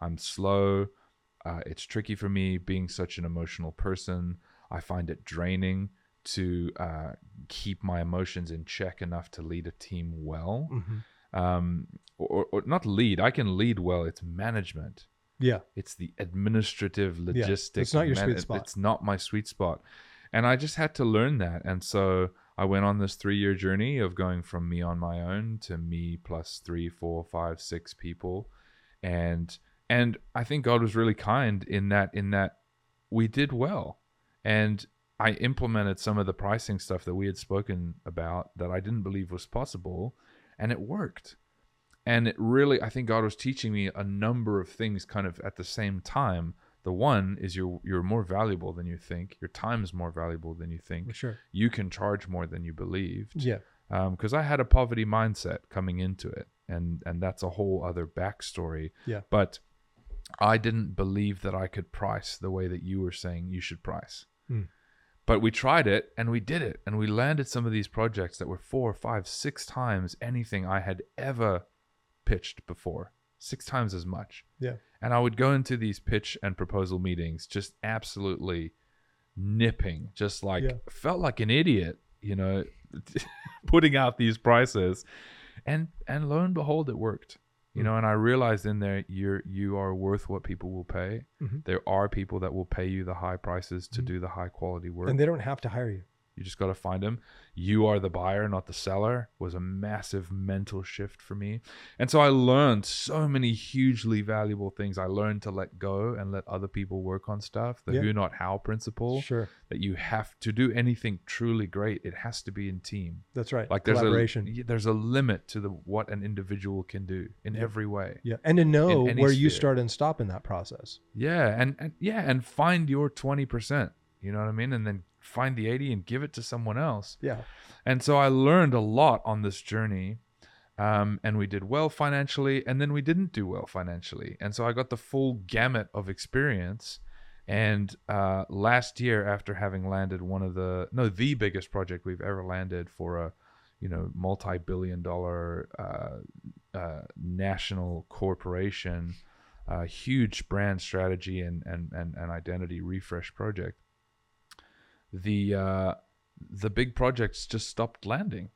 I'm slow. It's tricky for me being such an emotional person. I find it draining to keep my emotions in check enough to lead a team well. Or not lead. I can lead well. It's management. Yeah. It's the administrative logistics. It's not your sweet spot. It's not my sweet spot. And I just had to learn that. And so I went on this 3-year journey of going from me on my own to me plus 3, 4, 5, 6 people. And I think God was really kind in that we did well. And I implemented some of the pricing stuff that we had spoken about that I didn't believe was possible, and it worked. And it really, I think God was teaching me a number of things kind of at the same time. The one is you're more valuable than you think. Your time is more valuable than you think. Sure. You can charge more than you believed. Yeah. Because I had a poverty mindset coming into it, and that's a whole other backstory. Yeah. But I didn't believe that I could price the way that you were saying you should price. But we tried it, and we did it, and we landed some of these projects that were 4, 5, 6 times anything I had ever pitched before. 6 times as much. Yeah. And I would go into these pitch and proposal meetings just absolutely nipping, just like felt like an idiot, putting out these prices, and lo and behold, it worked. And I realized in there, you are worth what people will pay. There are people that will pay you the high prices to do the high quality work. And they don't have to hire you. You just got to find them. You are the buyer, not the seller, was a massive mental shift for me. And so I learned so many hugely valuable things. I learned to let go and let other people work on stuff. The who, not how principle. Sure. That you have to do anything truly great, it has to be in team. That's right. Like collaboration. There's a limit to what an individual can do in every way. Yeah. And to know where you sphere. start and stop in that process. Yeah. And find your 20%. You know what I mean? And then find the 80 and give it to someone else. Yeah. And so I learned a lot on this journey. And we did well financially, and then we didn't do well financially. And so I got the full gamut of experience. And last year, after having landed the biggest project we've ever landed for a multi-billion-dollar national corporation, huge brand strategy and identity refresh project, the big projects just stopped landing.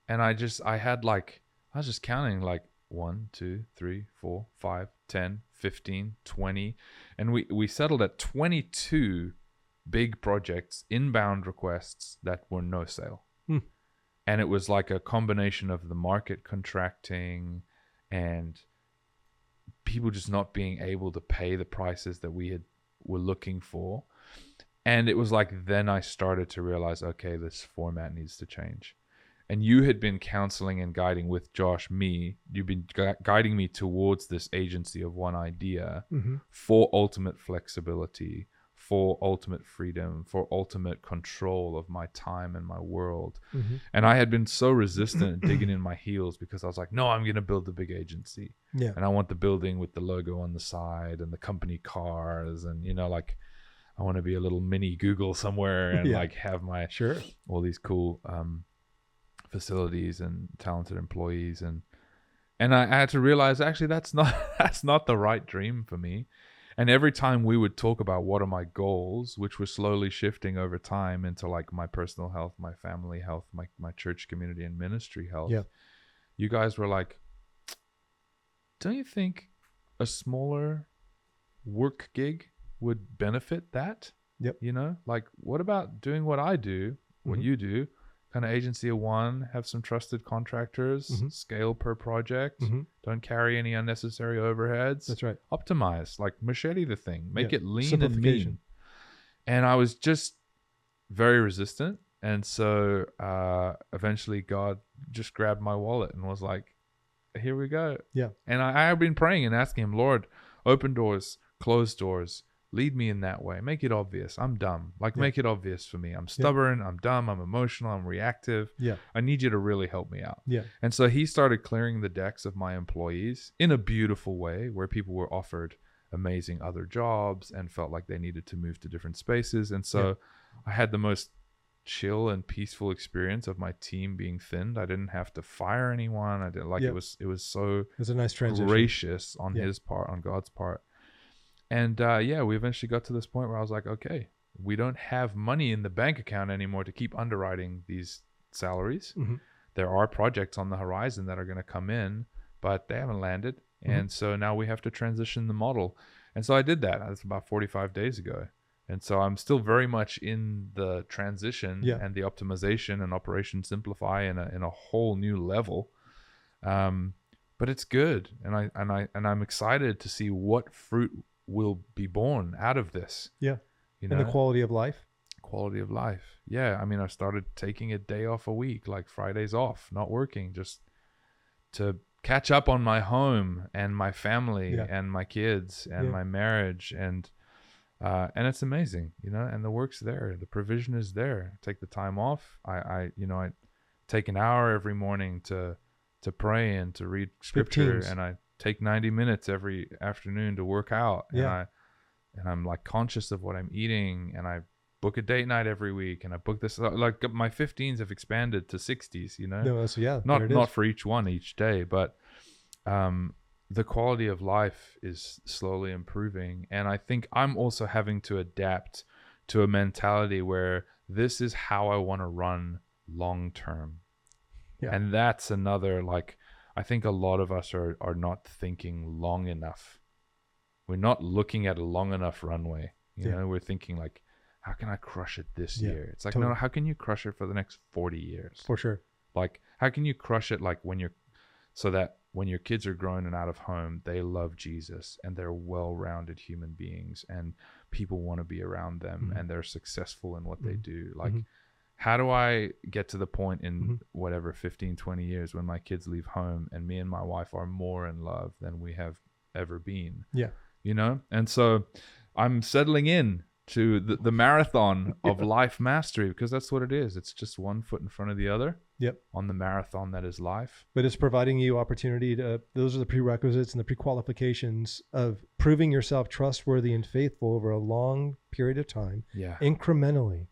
And I was just counting like 1, 2, 3, 4, 5, 10, 15, 20. And we settled at 22 big projects, inbound requests that were no sale. And it was like a combination of the market contracting and people just not being able to pay the prices that were looking for. And it was like, then I started to realize, okay, this format needs to change. And you had been counseling and guiding with Josh, you've been guiding me towards this agency of one idea for ultimate flexibility, for ultimate freedom, for ultimate control of my time and my world. And I had been so resistant digging in my heels because I was like, no, I'm going to build the big agency. Yeah. And I want the building with the logo on the side and the company cars. And, like I want to be a little mini Google somewhere and like have my, all these cool facilities and talented employees. And I had to realize, actually, that's not the right dream for me. And every time we would talk about what are my goals, which were slowly shifting over time into like my personal health, my family health, my church community and ministry health, you guys were like, don't you think a smaller work gig would benefit that? Yep. Like what about doing what I do, what you do, kind of agency of one, have some trusted contractors, scale per project, don't carry any unnecessary overheads. That's right. Optimize, like machete the thing, make it lean and mean. And I was just very resistant. And so eventually God just grabbed my wallet and was like, here we go. Yeah. And I have been praying and asking him, Lord, open doors, close doors. Lead me in that way. Make it obvious. I'm dumb. Make it obvious for me. I'm stubborn. I'm dumb. I'm emotional. I'm reactive. Yeah. I need you to really help me out. Yeah. And so he started clearing the decks of my employees in a beautiful way where people were offered amazing other jobs and felt like they needed to move to different spaces. And so I had the most chill and peaceful experience of my team being thinned. I didn't have to fire anyone. I didn't it was so it was a nice transition. Gracious on his part, on God's part. And we eventually got to this point where I was like, okay, we don't have money in the bank account anymore to keep underwriting these salaries. There are projects on the horizon that are going to come in, but they haven't landed. And so now we have to transition the model. And so I did that. That's about 45 days ago. And so I'm still very much in the transition and the optimization and Operation Simplify in a whole new level. But it's good. And I'm excited to see what fruit will be born out of this. And the quality of life. Yeah. I mean, I started taking a day off a week, like Fridays off, not working, just to catch up on my home and my family and my kids and my marriage. And it's amazing, and the work's there. The provision is there. I take the time off. I take an hour every morning to pray and to read scripture, and I take 90 minutes every afternoon to work out. And I'm like conscious of what I'm eating, and I book a date night every week, and I book this, like my 15s have expanded to 60s, not for each one each day, but the quality of life is slowly improving. And I think I'm also having to adapt to a mentality where this is how I want to run long term. And that's another, I think a lot of us are not thinking long enough. We're not looking at a long enough runway. We're thinking like, how can I crush it this year? It's like, totally. No, how can you crush it for the next 40 years? For sure. Like, how can you crush it so that when your kids are grown and out of home, they love Jesus and they're well-rounded human beings and people want to be around them and they're successful in what they do. Like, how do I get to the point in whatever 15, 20 years when my kids leave home and me and my wife are more in love than we have ever been? And so I'm settling in to the marathon of life mastery, because that's what it is. It's just one foot in front of the other on the marathon that is life. But it's providing you opportunity those are the prerequisites and the pre-qualifications of proving yourself trustworthy and faithful over a long period of time, incrementally.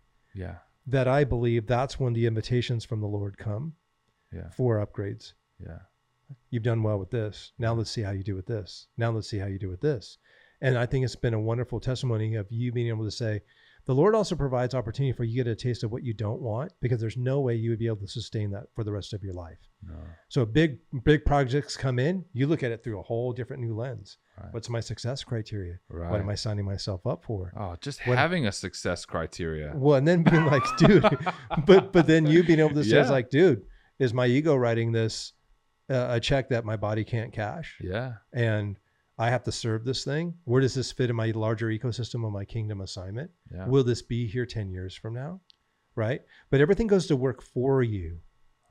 That I believe that's when the invitations from the Lord come for upgrades. You've done well with this. Now let's see how you do with this. Now let's see how you do with this. And I think it's been a wonderful testimony of you being able to say, the Lord also provides opportunity for you to get a taste of what you don't want, because there's no way you would be able to sustain that for the rest of your life. No. So big projects come in, you look at it through a whole different new lens. Right. What's my success criteria? Right. What am I signing myself up for? Oh, just having a success criteria. Well, and then being like, dude, but then you being able to say, like, dude, is my ego writing this a check that my body can't cash? Yeah. And I have to serve this thing. Where does this fit in my larger ecosystem of my kingdom assignment? Yeah. Will this be here 10 years from now? Right. But everything goes to work for you.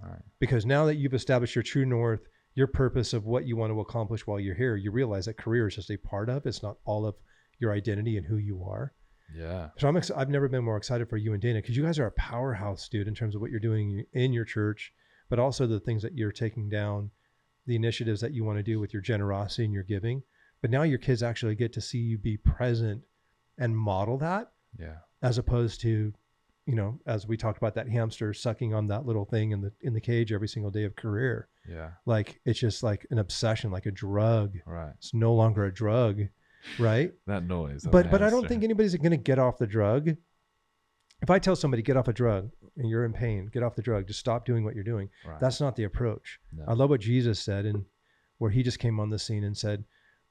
Right. Because now that you've established your true north, your purpose of what you want to accomplish while you're here, you realize that career is just a part of, it's not all of your identity and who you are. Yeah. So I've never been more excited for you and Dana, because you guys are a powerhouse, dude, in terms of what you're doing in your church, but also the things that you're taking down, the initiatives that you want to do with your generosity and your giving. But now your kids actually get to see you be present and model that. Yeah. As opposed to, you know, as we talked about, that hamster sucking on that little thing in the cage every single day of career. Yeah. Like, it's just like an obsession, like a drug. Right. It's no longer a drug, right? That noise. But I don't think anybody's going to get off the drug. If I tell somebody, get off a drug and you're in pain, get off the drug, just stop doing what you're doing. Right. That's not the approach. No. I love what Jesus said, and where he just came on the scene and said,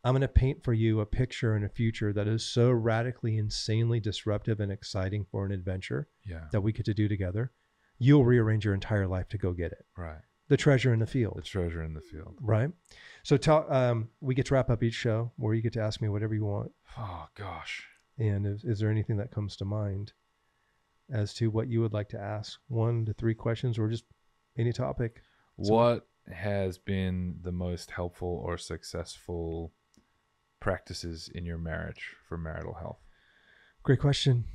I'm going to paint for you a picture and a future that is so radically, insanely disruptive and exciting for an adventure that we get to do together. You'll rearrange your entire life to go get it. Right. The treasure in the field. The treasure in the field. Right. So we get to wrap up each show where you get to ask me whatever you want. Oh, gosh. And is there anything that comes to mind as to what you would like to ask? 1 to 3 questions, or just any topic. What has been the most helpful or successful practices in your marriage for marital health? Great question.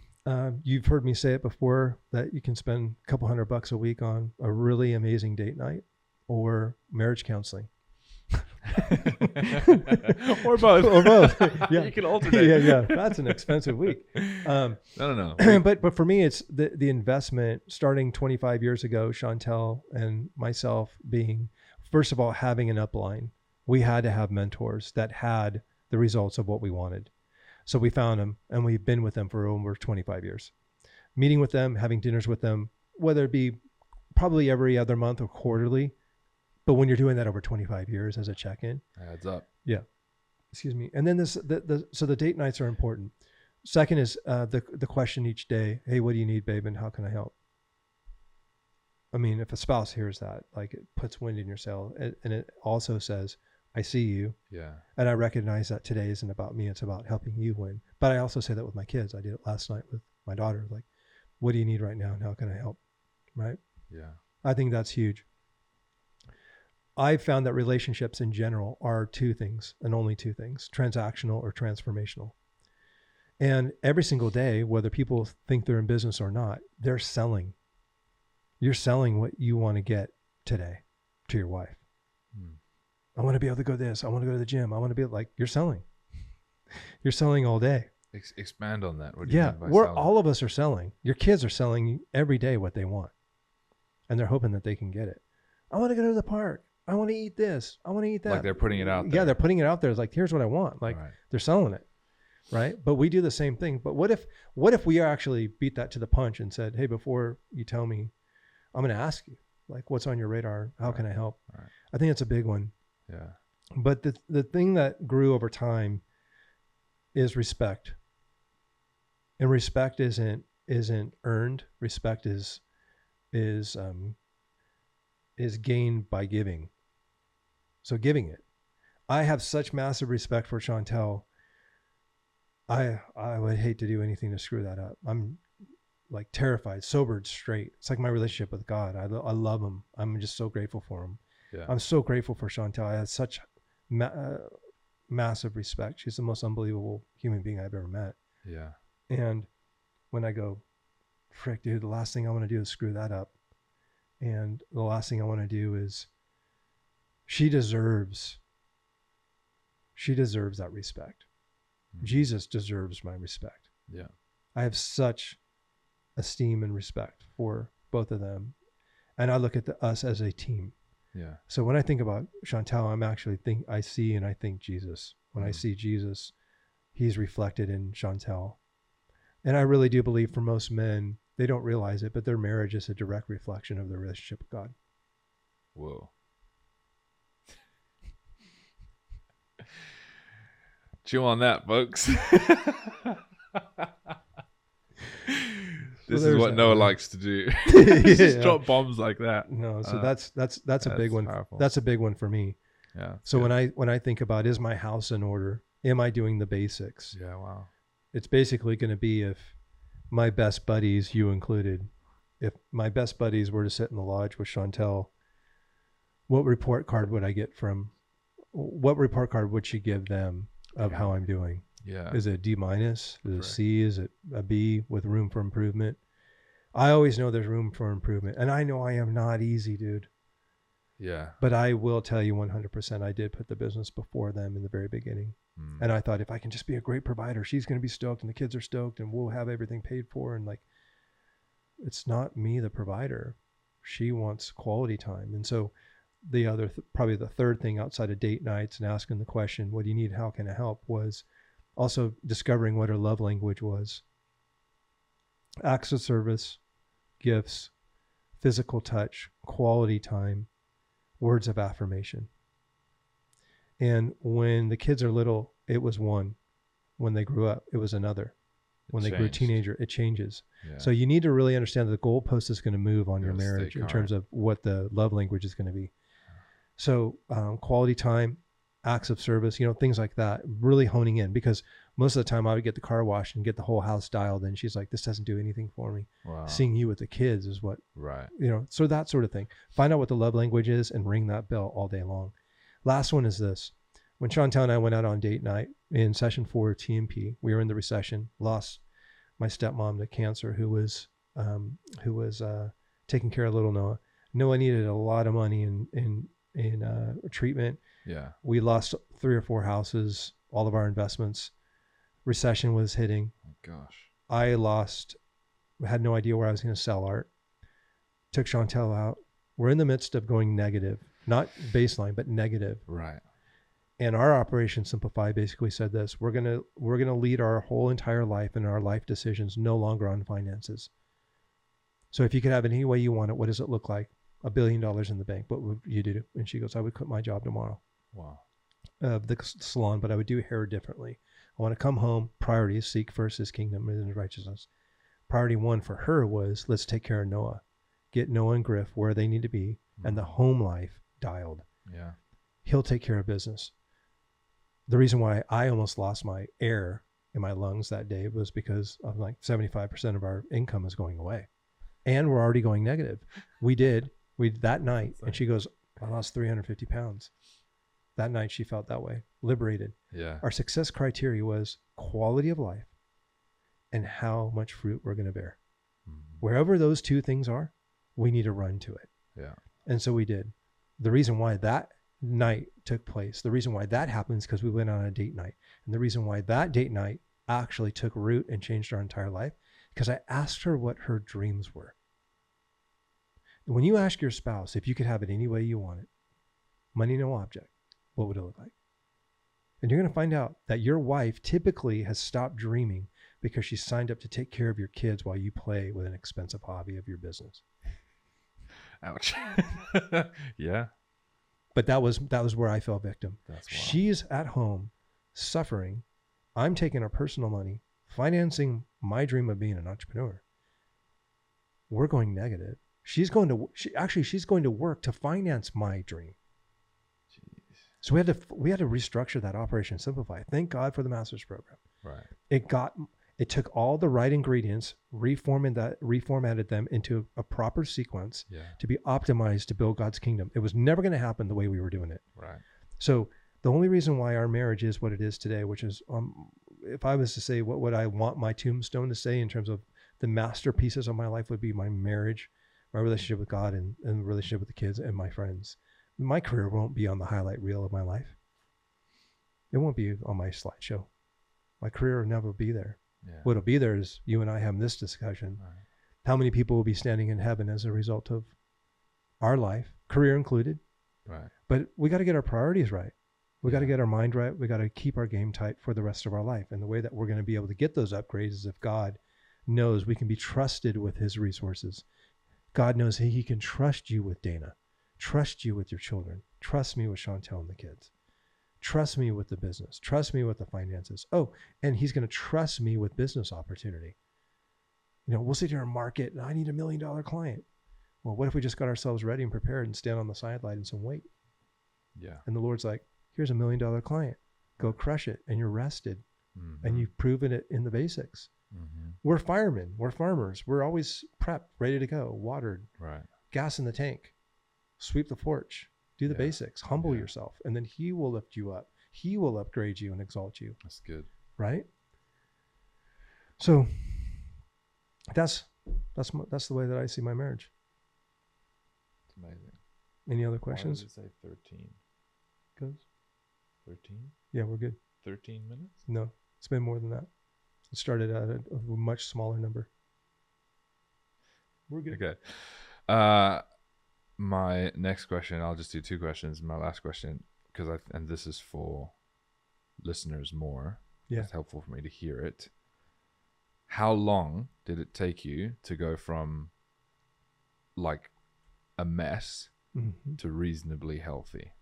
You've heard me say it before, that you can spend a couple $100 a week on a really amazing date night or marriage counseling. Or both. Or both. Yeah. You can alternate. Yeah. That's an expensive week. No. But for me, it's the investment starting 25 years ago, Chantel and myself being, first of all, having an upline. We had to have mentors that had the results of what we wanted. So we found them, and we've been with them for over 25 years. Meeting with them, having dinners with them, whether it be probably every other month or quarterly. But when you're doing that over 25 years as a check-in, adds up. Yeah. Excuse me. And then so the date nights are important. Second is the question each day, hey, what do you need, babe? And how can I help? I mean, if a spouse hears that, like, it puts wind in your sail, and it also says, I see you. Yeah. And I recognize that today isn't about me. It's about helping you win. But I also say that with my kids. I did it last night with my daughter. Like, what do you need right now? And how can I help? Right. Yeah. I think that's huge. I've found that relationships in general are 2 things, and only 2 things: transactional or transformational. And every single day, whether people think they're in business or not, they're selling. You're selling what you want to get today to your wife. I want to be able to go this. I want to go to the gym. I want to be like, you're selling. You're selling all day. Expand on that. What do you mean by we're selling? all of us are selling. Your kids are selling every day what they want, and they're hoping that they can get it. I want to go to the park. I want to eat this. I want to eat that. Like, they're putting it out there. Yeah, they're putting it out there. It's like, here's what I want. Like, right. They're selling it, right? But we do the same thing. But what if we actually beat that to the punch and said, hey, before you tell me, I'm going to ask you, like, what's on your radar? How can I help? Right. I think it's a big one. Yeah. But the thing that grew over time is respect. And respect isn't earned. Respect is gained by giving. So giving it. I have such massive respect for Chantel. I would hate to do anything to screw that up. I'm like terrified, sobered straight. It's like my relationship with God. I love him. I'm just so grateful for him. Yeah. I'm so grateful for Chantel. I have such massive respect. She's the most unbelievable human being I've ever met. Yeah. And when I go, frick, dude, the last thing I want to do is screw that up. And the last thing I want to do is, she deserves that respect. Mm-hmm. Jesus deserves my respect. Yeah. I have such esteem and respect for both of them. And I look at us as a team. Yeah. So when I think about Chantel, I think Jesus. When I see Jesus, he's reflected in Chantel. And I really do believe for most men, they don't realize it, but their marriage is a direct reflection of their relationship with God. Whoa. Chew on that, folks. This is what Noah likes to do. Just drop bombs like that. No, so that's a big one. Powerful. That's a big one for me. Yeah. So when I think about, is my house in order? Am I doing the basics? Yeah. Wow. It's basically going to be if my best buddies, you included, if my best buddies were to sit in the lodge with Chantel, what report card would she give them of how I'm doing? Yeah. Is it a D-? Is it a C? Is it a B with room for improvement? I always know there's room for improvement. And I know I am not easy, dude. Yeah. But I will tell you 100%, I did put the business before them in the very beginning. And I thought, if I can just be a great provider, she's going to be stoked and the kids are stoked and we'll have everything paid for. And like, it's not me, the provider. She wants quality time. And so the other, probably the third thing outside of date nights and asking the question, what do you need? How can I help? Was also discovering what her love language was. Acts of service, gifts, physical touch, quality time, words of affirmation. And when the kids are little, it was one. When they grew up, it was another. When they grew a teenager, it changes. Yeah. So you need to really understand that the goalpost is going to move on your marriage in terms of what the love language is going to be. So quality time, acts of service, things like that, really honing in, because most of the time I would get the car washed and get the whole house dialed and she's like, this doesn't do anything for me. Wow. Seeing you with the kids is what, right. So that sort of thing. Find out what the love language is and ring that bell all day long. Last one is this. When Chantel and I went out on date night in session 4 of TMP, we were in the recession, lost my stepmom to cancer, who was taking care of little Noah. Noah needed a lot of money in treatment. Yeah. We lost 3 or 4 houses, all of our investments. Recession was hitting. Oh, gosh. I had no idea where I was going to sell art. Took Chantel out. We're in the midst of going negative, not baseline, but negative. Right. And our Operation Simplify basically said this: we're gonna lead our whole entire life and our life decisions no longer on finances. So if you could have it any way you want it, what does it look like? $1 billion in the bank. What would you do? And she goes, I would quit my job tomorrow. Wow. The salon, but I would do hair differently. I want to come home. Priorities: seek first His kingdom and His righteousness. Priority 1 for her was, let's take care of Noah, get Noah and Griff where they need to be, and the home life dialed. Yeah. He'll take care of business. The reason why I almost lost my air in my lungs that day was because of like 75% of our income is going away, and we're already going negative. We that night, and she goes, I lost 350 pounds. That night she felt that way, liberated. Yeah. Our success criteria was quality of life and how much fruit we're going to bear. Mm-hmm. Wherever those two things are, we need to run to it. Yeah. And so we did. The reason why that night took place, the reason why that happens, because we went on a date night. And the reason why that date night actually took root and changed our entire life, because I asked her what her dreams were. When you ask your spouse if you could have it any way you want it, money no object, what would it look like? And you're going to find out that your wife typically has stopped dreaming because she signed up to take care of your kids while you play with an expensive hobby of your business. Ouch. Yeah. But that was where I fell victim. That's wild. She's at home suffering. I'm taking her personal money, financing my dream of being an entrepreneur. We're going negative. She's going to work to finance my dream. Jeez. So we had to restructure that Operation Simplify. Thank God for the master's program. Right. It took all the right ingredients, reformatted them into a proper sequence to be optimized to build God's kingdom. It was never going to happen the way we were doing it. Right. So the only reason why our marriage is what it is today, which is, if I was to say what would I want my tombstone to say in terms of the masterpieces of my life, would be my marriage, my relationship with God, and the relationship with the kids and my friends. My career won't be on the highlight reel of my life. It won't be on my slideshow. My career will never be there. Yeah. What'll be there is you and I having this discussion. Right. How many people will be standing in heaven as a result of our life, career included, Right. But we got to get our priorities right. We got to get our mind right. We got to keep our game tight for the rest of our life. And the way that we're going to be able to get those upgrades is if God knows we can be trusted with his resources. God knows he can trust you with Dana, trust you with your children, trust me with Chantel and the kids, trust me with the business, trust me with the finances. Oh, and he's going to trust me with business opportunity. You know, we'll sit here and market, and I need $1 million client. Well, what if we just got ourselves ready and prepared and stand on the sidelines and wait? Yeah. And the Lord's like, here's $1 million client. Go crush it. And you're rested. And you've proven it in the basics. We're firemen. We're farmers. We're always prepped, ready to go, watered, right, gas in the tank, sweep the porch, do the basics, humble yourself. And then he will lift you up. He will upgrade you and exalt you. That's good. Right? So that's the way that I see my marriage. It's amazing. Any other questions? Why does it say 13? Goes 13? Yeah, we're good. 13 minutes? No, it's been more than that. It started at a much smaller number. We're good. Okay. My next question, I'll just do 2 questions. My last question, and this is for listeners more. Yeah. It's helpful for me to hear it. How long did it take you to go from like a mess to reasonably healthy?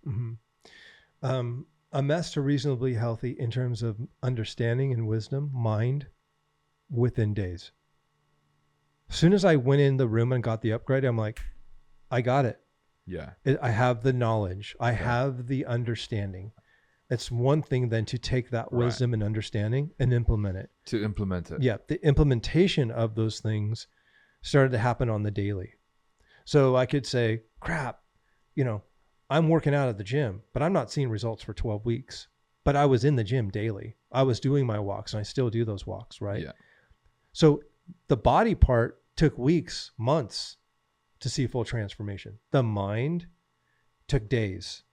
A mess to reasonably healthy in terms of understanding and wisdom, mind, within days. As soon as I went in the room and got the upgrade, I'm like, I got it. Yeah. I have the knowledge. I have the understanding. It's one thing then to take that wisdom and understanding and implement it. To implement it. Yeah. The implementation of those things started to happen on the daily. So I could say, crap, you know, I'm working out at the gym, but I'm not seeing results for 12 weeks. But I was in the gym daily. I was doing my walks, and I still do those walks, right? Yeah. So the body part took weeks, months to see full transformation. The mind took days.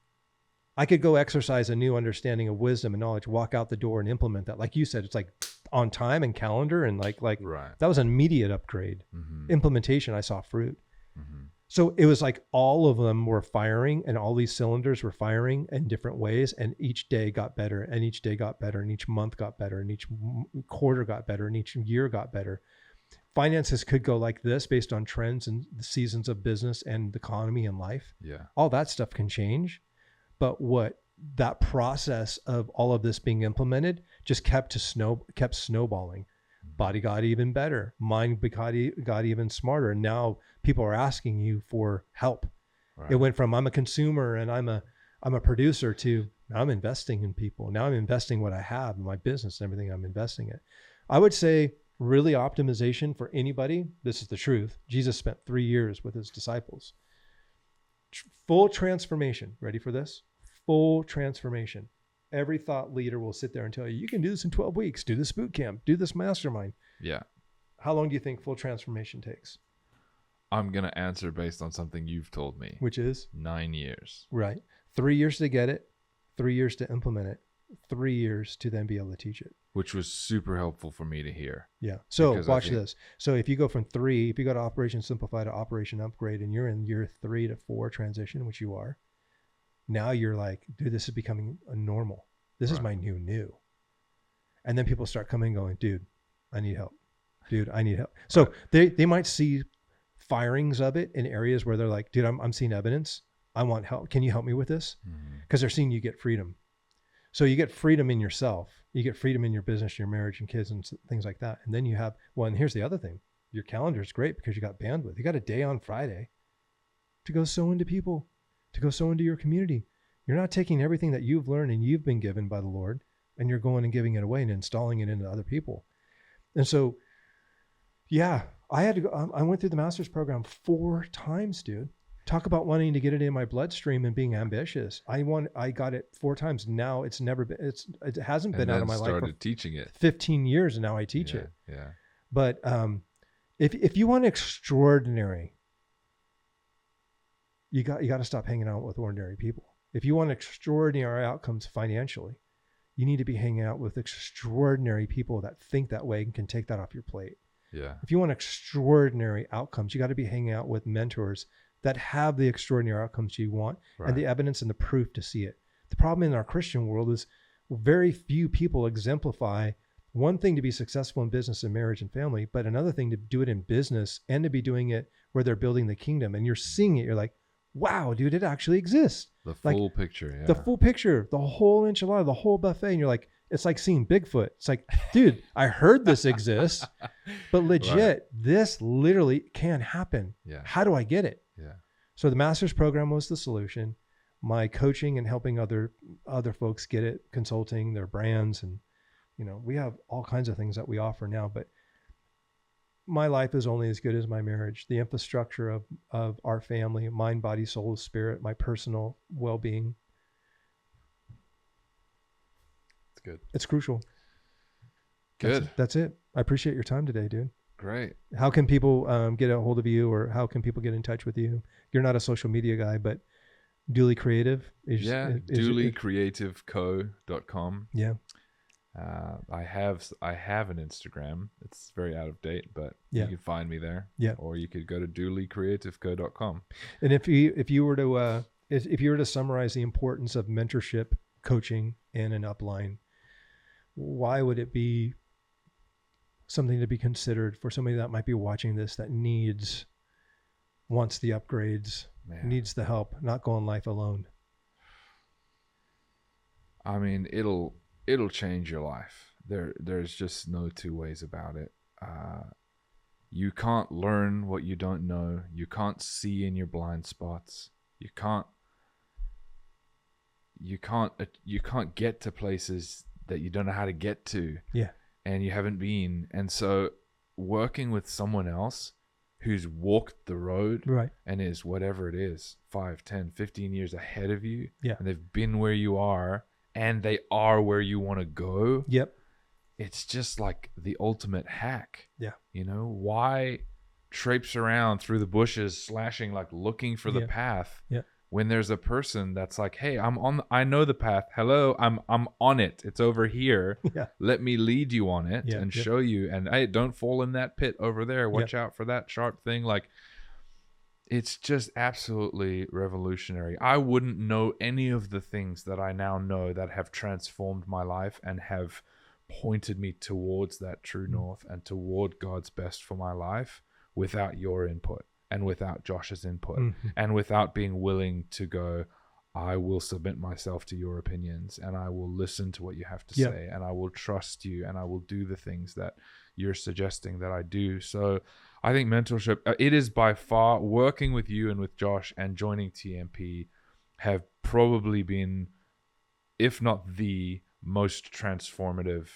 I could go exercise a new understanding of wisdom and knowledge, walk out the door and implement that. Like you said, it's like on time and calendar, and like that was an immediate upgrade. Implementation, I saw fruit. So it was like all of them were firing, and all these cylinders were firing in different ways. And each day got better, and each day got better, and each month got better, and each quarter got better, and each year got better. Finances could go like this based on trends and the seasons of business and economy and life. Yeah. All that stuff can change. But what that process of all of this being implemented just kept snowballing. Body got even better. Mind got even smarter. And now people are asking you for help. Right. It went from I'm a consumer and I'm a producer to now I'm investing in people. Now I'm investing what I have in my business and everything I'm investing in. I would say really optimization for anybody. This is the truth. Jesus spent 3 years with his disciples. Full transformation. Ready for this? Full transformation. Every thought leader will sit there and tell you, you can do this in 12 weeks. Do this boot camp. Do this mastermind. Yeah. How long do you think full transformation takes? I'm going to answer based on something you've told me. Which is? 9 years. Right. 3 years to get it. 3 years to implement it. 3 years to then be able to teach it. Which was super helpful for me to hear. Yeah. So watch this. So if you go from 3, if you go to Operation Simplify to Operation Upgrade, and you're in year 3 to 4 transition, which you are, now you're like, dude, this is becoming a normal. This is my new. And then people start coming and going, dude, I need help. Dude, I need help. So they might see firings of it in areas where they're like, dude, I'm seeing evidence. I want help. Can you help me with this? Because they're seeing you get freedom. So you get freedom in yourself. You get freedom in your business, your marriage and kids and things like that. And then you have, and here's the other thing. Your calendar is great because you got bandwidth. You got a day on Friday to go sow into people, to go sow into your community. You're not taking everything that you've learned and you've been given by the Lord, and you're going and giving it away and installing it into other people. And so, yeah, I had to go. I went through the master's program 4 times, dude. Talk about wanting to get it in my bloodstream and being ambitious. I got it 4 times. Now it hasn't been out of my life. Started teaching it 15 years, and now I teach it. Yeah. But if you want extraordinary, you got to stop hanging out with ordinary people. If you want extraordinary outcomes financially, you need to be hanging out with extraordinary people that think that way and can take that off your plate. Yeah. If you want extraordinary outcomes, you got to be hanging out with mentors that have the extraordinary outcomes you want, and the evidence and the proof to see it. The problem in our Christian world is very few people exemplify one thing to be successful in business and marriage and family, but another thing to do it in business and to be doing it where they're building the kingdom. And you're seeing it. You're like, wow, dude, it actually exists. The full picture. Yeah. The full picture, the whole enchilada, the whole buffet. And you're like, it's like seeing Bigfoot. It's like, dude, I heard this exists, but legit, this literally can happen. Yeah. How do I get it? Yeah. So the master's program was the solution. My coaching and helping other folks get it, consulting their brands, and we have all kinds of things that we offer now, but my life is only as good as my marriage. The infrastructure of our family, mind, body, soul, spirit, my personal well-being. It's good. It's crucial. Good. That's it. I appreciate your time today, dude. Great. How can people get a hold of you, or how can people get in touch with you? You're not a social media guy, but Dooley Creative is DooleyCreativeCo.com. Yeah. I have an Instagram. It's very out of date, but you can find me there. Yeah. Or you could go to DooleyCreativeCo.com. And if you were to summarize the importance of mentorship, coaching, and an upline, why would it be something to be considered for somebody that might be watching this that wants the upgrades, needs the help, not going life alone? I mean, it'll change your life. There's just no two ways about it. You can't learn what you don't know. You can't see in your blind spots. You can't get to places that you don't know how to get to. Yeah. And you haven't been. And so working with someone else who's walked the road, right, and is whatever it is, 5, 10, 15 years ahead of you, yeah, and they've been where you are, and they are where you want to go. Yep. It's just like the ultimate hack. Yeah. Why traipse around through the bushes, slashing, like looking for the path, when there's a person that's like, hey, I know the path. Hello, I'm on it. It's over here. Yeah. Let me lead you on it and show you. And hey, don't fall in that pit over there. Watch out for that sharp thing. Like, it's just absolutely revolutionary. I wouldn't know any of the things that I now know that have transformed my life and have pointed me towards that true north and toward God's best for my life without your input and without Josh's input and without being willing to go, I will submit myself to your opinions and I will listen to what you have to say and I will trust you and I will do the things that you're suggesting that I do. So I think mentorship, it is by far, working with you and with Josh and joining TMP have probably been, if not the most transformative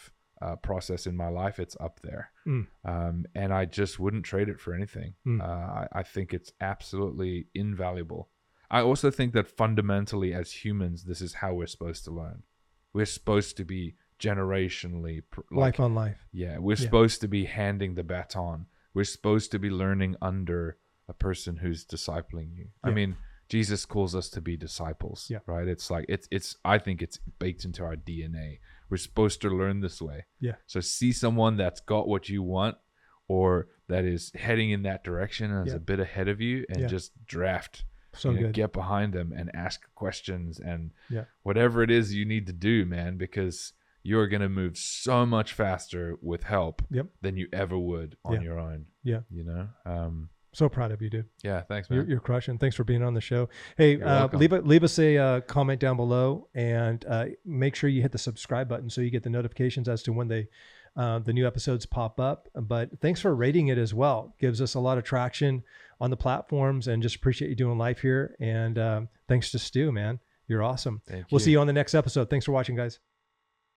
process in my life. It's up there. And I just wouldn't trade it for anything. I think it's absolutely invaluable. I also think that fundamentally as humans, this is how we're supposed to learn. We're supposed to be generationally life on life. Yeah, we're supposed to be handing the baton. We're supposed to be learning under a person who's discipling you. I mean, Jesus calls us to be disciples, right? It's like I think it's baked into our DNA. We're supposed to learn this way. Yeah. So see someone that's got what you want or that is heading in that direction and is a bit ahead of you, and just draft. So good. Get behind them and ask questions and whatever it is you need to do, man, because you're going to move so much faster with help than you ever would on your own. Yeah. So proud of you, dude. Yeah. Thanks, man. You're crushing. Thanks for being on the show. Hey, leave us a comment down below and make sure you hit the subscribe button so you get the notifications as to when the new episodes pop up. But thanks for rating it as well. Gives us a lot of traction on the platforms, and just appreciate you doing life here. And thanks to Stu, man. You're awesome. We'll see you on the next episode. Thanks for watching, guys.